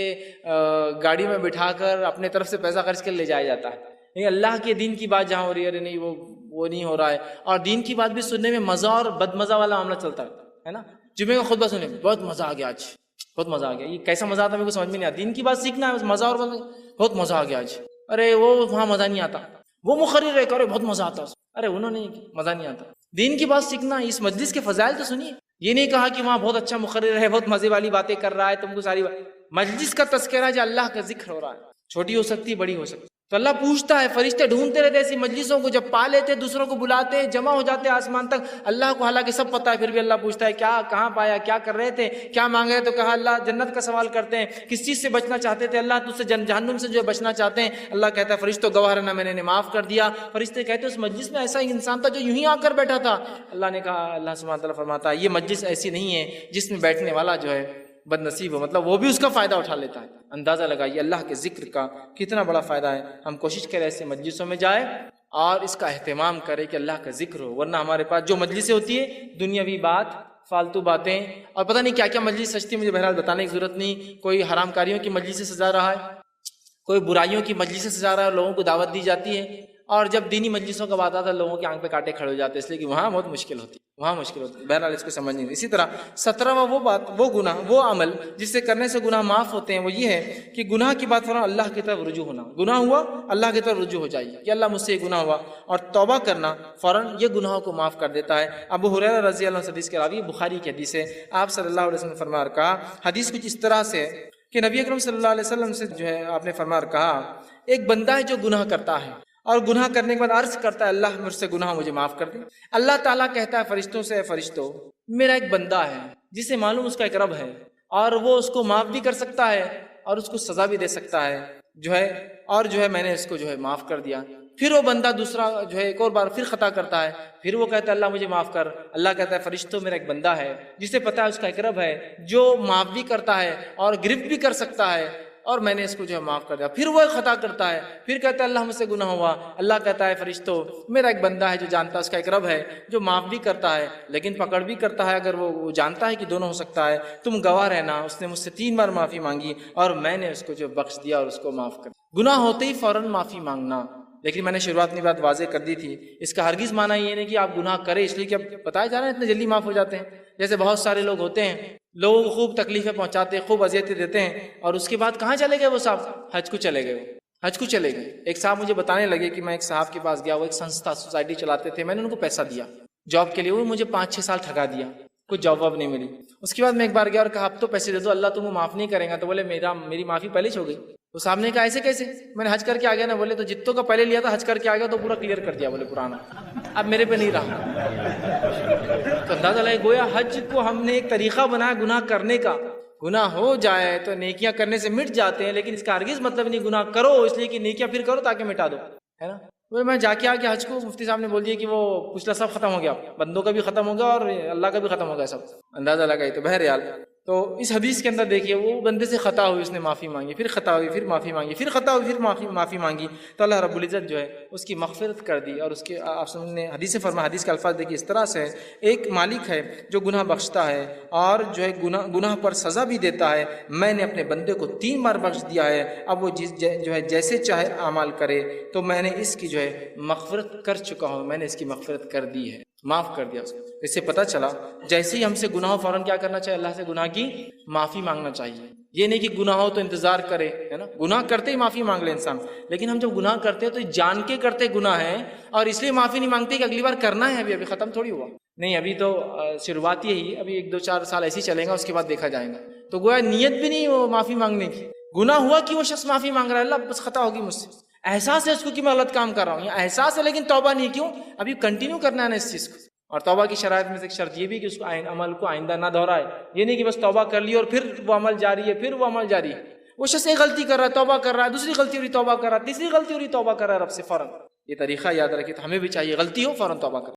گاڑی میں بٹھا کر اپنے طرف سے پیسہ خرچ کر لے جایا جاتا ہے. نہیں، اللہ کے دین کی بات جہاں ہو رہی ہے ارے نہیں وہ نہیں ہو رہا ہے. اور دین کی بات بھی سننے میں مزہ اور بد مزہ والا معاملہ چلتا ہے نا. جمعے کا خطبہ سننے میں بہت مزہ آ گیا، آج بہت مزہ آ گیا. یہ کیسا مزہ آتا ہے میرے کو سمجھ میں نہیں آتا. دین کی بات سیکھنا ہے، مزہ اور بہت مزہ آ گیا آج. ارے وہ وہاں مزہ نہیں آتا، وہ مقرر ہے کرے بہت مزہ آتا. ارے انہوں نے مزہ نہیں آتا. دین کی بات سیکھنا، اس مجلس کے فضائل تو سنیے. یہ نہیں کہا کہ وہاں بہت اچھا مقرر ہے، بہت مزے والی باتیں کر رہا ہے، تم کو ساری مجلس کا تذکرہ جو اللہ کا ذکر ہو رہا ہے، چھوٹی ہو سکتی بڑی ہو سکتی. تو اللہ پوچھتا ہے، فرشتے ڈھونڈتے رہتے ایسی مجلسوں کو، جب پا لیتے دوسروں کو بلاتے جمع ہو جاتے آسمان تک. اللہ کو حالانکہ سب پتہ ہے، پھر بھی اللہ پوچھتا ہے کیا کہاں پایا، کیا کر رہے تھے، کیا مانگ رہے. تو کہا اللہ جنت کا سوال کرتے ہیں. کس چیز سے بچنا چاہتے تھے اللہ؟ تجھ سے جہنم سے جو بچنا چاہتے ہیں. اللہ کہتا ہے فرشتوں گواہ رہنا میں نے معاف کر دیا. فرشتے کہتے ہیں اس مجلس میں ایسا انسان تھا جو یوں ہی آ کر بیٹھا تھا. اللہ نے کہا، اللہ سبحانہ تعالیٰ فرماتا ہے یہ مجلس ایسی نہیں ہے جس میں بیٹھنے والا جو ہے بد نصیب ہو، مطلب وہ بھی اس کا فائدہ اٹھا لیتا ہے. اندازہ لگائیے اللہ کے ذکر کا کتنا بڑا فائدہ ہے. ہم کوشش کریں ایسے مجلسوں میں جائیں اور اس کا اہتمام کریں کہ اللہ کا ذکر ہو. ورنہ ہمارے پاس جو مجلسیں ہوتی ہے دنیاوی بات، فالتو باتیں، اور پتہ نہیں کیا کیا مجلس سجتی، مجھے بہرحال بتانے کی ضرورت نہیں. کوئی حرام کاریوں کی مجلس سے سجا رہا ہے، کوئی برائیوں کی مجلس سے سجا رہا ہے، لوگوں کو دعوت دی جاتی ہے. اور جب دینی مجلسوں کا بات آتا ہے لوگوں کی آنکھ پہ کاٹے کھڑے ہو جاتے ہیں، اس لیے کہ وہاں بہت مشکل ہوتی ہے، وہاں مشکل ہوتی ہے. بہرحال اس کو سمجھ نہیں. اسی طرح 17واں وہ بات، وہ گناہ، وہ عمل جس سے کرنے سے گناہ معاف ہوتے ہیں، وہ یہ ہے کہ گناہ کی بات فوراً اللہ کی طرف رجوع ہونا. گناہ ہوا اللہ کی طرف رجوع ہو جائیے کہ اللہ مجھ سے یہ گناہ ہوا، اور توبہ کرنا فوراً یہ گناہوں کو معاف کر دیتا ہے. ابو ہریرہ رضی اللہ عنہ حدیث کے راوی، بخاری کی حدیث ہے. آپ صلی اللہ علیہ وسلم نے فرمایا کہا، حدیث کچھ اس طرح سے کہ نبی اکرم صلی اللہ علیہ وسلم سے جو ہے آپ نے فرمایا کہا، ایک بندہ ہے جو گناہ کرتا ہے اور گناہ کرنے کے بعد عرض کرتا ہے اللہ مجھ سے گناہ مجھے معاف کر دے. اللہ تعالیٰ کہتا ہے فرشتوں سے، اے فرشتوں میرا ایک بندہ ہے جسے معلوم اس کا ایک رب ہے، اور وہ اس کو معاف بھی کر سکتا ہے اور اس کو سزا بھی دے سکتا ہے اور میں نے اس کو معاف کر دیا. پھر وہ بندہ دوسرا ایک اور بار پھر خطا کرتا ہے, پھر وہ کہتا ہے اللہ مجھے معاف کر. اللہ کہتا ہے فرشتوں میرا ایک بندہ ہے جسے پتہ ہے اس کا ایک رب ہے جو معاف بھی کرتا ہے اور گرفت بھی کر سکتا ہے, اور میں نے اس کو معاف کر دیا. پھر وہ ایک خطا کرتا ہے, پھر کہتا ہے اللہ مجھ سے گناہ ہوا. اللہ کہتا ہے فرشتوں میرا ایک بندہ ہے جو جانتا ہے اس کا ایک رب ہے جو معاف بھی کرتا ہے لیکن پکڑ بھی کرتا ہے اگر وہ جانتا ہے کہ دونوں ہو سکتا ہے. تم گواہ رہنا, اس نے مجھ سے 3 بار معافی مانگی اور میں نے اس کو بخش دیا اور اس کو معاف کر دیا. گناہ ہوتے ہی فوراً معافی مانگنا. لیکن میں نے شروعات میں بات واضح کر دی تھی, اس کا ہرگز معنی یہ نہیں کہ آپ گناہ کریں اس لیے کہ اب بتایا جا رہا ہے اتنے جلدی معاف ہو جاتے ہیں. جیسے بہت سارے لوگ ہوتے ہیں, لوگوں کو خوب تکلیفیں پہنچاتے ہیں, خوب اذیتیں دیتے ہیں, اور اس کے بعد کہاں چلے گئے وہ صاحب؟ حج کو چلے گئے. حج کو چلے گئے. ایک صاحب مجھے بتانے لگے کہ میں ایک صاحب کے پاس گیا, وہ ایک سنستھا سوسائٹی چلاتے تھے, میں نے ان کو پیسہ دیا جاب کے لیے, وہ مجھے 5-6 سال ٹھگا دیا, کچھ جاب واب نہیں ملی. اس کے بعد میں ایک بار گیا اور کہا اب تو پیسے دے دو, اللہ تم کو معاف نہیں کرے گا. تو بولے میری معافی پہلے ہی ہو گئی. تو صاحب نے کہا ایسے کیسے؟ میں نے حج کر کے آ گیا نا. بولے تو جتوں کا پہلے لیا تھا حج کر کے آ گیا تو پورا کلیئر کر دیا, بولے پرانا اب میرے پہ نہیں رہا. تو اندازہ لگے گویا حج کو ہم نے ایک طریقہ بنایا گناہ کرنے کا. گناہ ہو جائے تو نیکیاں کرنے سے مٹ جاتے ہیں, لیکن اس کا ہرگز مطلب نہیں گناہ کرو اس لیے کہ نیکیاں پھر کرو تاکہ مٹا دو, ہے نا. میں جا کے آ کے حج کو مفتی صاحب نے بول دیا کہ وہ پچھلا سب ختم ہو گیا, بندوں کا بھی ختم ہو گیا اور اللہ کا بھی ختم ہو گیا سب. اندازہ لگائی. تو بہرحال تو اس حدیث کے اندر دیکھیے وہ بندے سے خطا ہوئی, اس نے معافی مانگی, پھر خطا ہوئی, پھر معافی مانگی, پھر خطا ہوئی, پھر معافی مانگی, تو اللہ رب العزت اس کی مغفرت کر دی. اور اس کے آپ نے حدیث سے فرمایا, حدیث کے الفاظ دیکھیے اس طرح سے, ایک مالک ہے جو گناہ بخشتا ہے اور گناہ پر سزا بھی دیتا ہے. میں نے اپنے بندے کو 3 بار بخش دیا ہے, اب وہ جیسے چاہے اعمال کرے, تو میں نے اس کی مغفرت کر چکا ہوں, میں نے اس کی مغفرت کر دی ہے, معاف کر دیا اس کو. اس سے پتہ چلا جیسے ہی ہم سے گناہ ہو فوراً کیا کرنا چاہیے؟ اللہ سے گناہ کی معافی مانگنا چاہیے. یہ نہیں کہ گناہ ہو تو انتظار کرے, ہے نا. گناہ کرتے ہی معافی مانگ لے انسان, لیکن ہم جب گناہ کرتے ہیں تو جان کے کرتے گناہ ہے اور اس لیے معافی نہیں مانگتے کہ اگلی بار کرنا ہے, ابھی ختم تھوڑی ہوا. نہیں, ابھی تو شروعات یہی, ابھی 1-2-4 سال ایسے ہی چلیں گا, اس کے بعد دیکھا جائے گا. تو گویا نیت بھی نہیں وہ معافی مانگنے کی. گناہ ہوا کہ وہ شخص معافی مانگ رہا ہے, اللہ بس خطا ہوگی مجھ سے, احساس ہے اس کو کہ میں غلط کام کر رہا ہوں, یہ احساس ہے لیکن توبہ نہیں. کیوں؟ ابھی کنٹینیو کرنا ہے نا اس چیز کو. اور توبہ کی شرائط میں سے ایک شرط یہ بھی کہ اس کو عمل کو آئندہ نہ دہرائے. یہ نہیں کہ بس توبہ کر لی اور پھر وہ عمل جاری ہے, پھر وہ عمل جاری ہے. وہ شخص ایک غلطی کر رہا ہے, توبہ کر رہا ہے, دوسری غلطی ہو رہی توبہ کر رہا ہے, تیسری غلطی ہو رہی توبہ کر رہا ہے رب سے فوراً. یہ طریقہ یاد رکھیے. تو ہمیں بھی چاہیے غلطی ہو فوراً توبہ کر.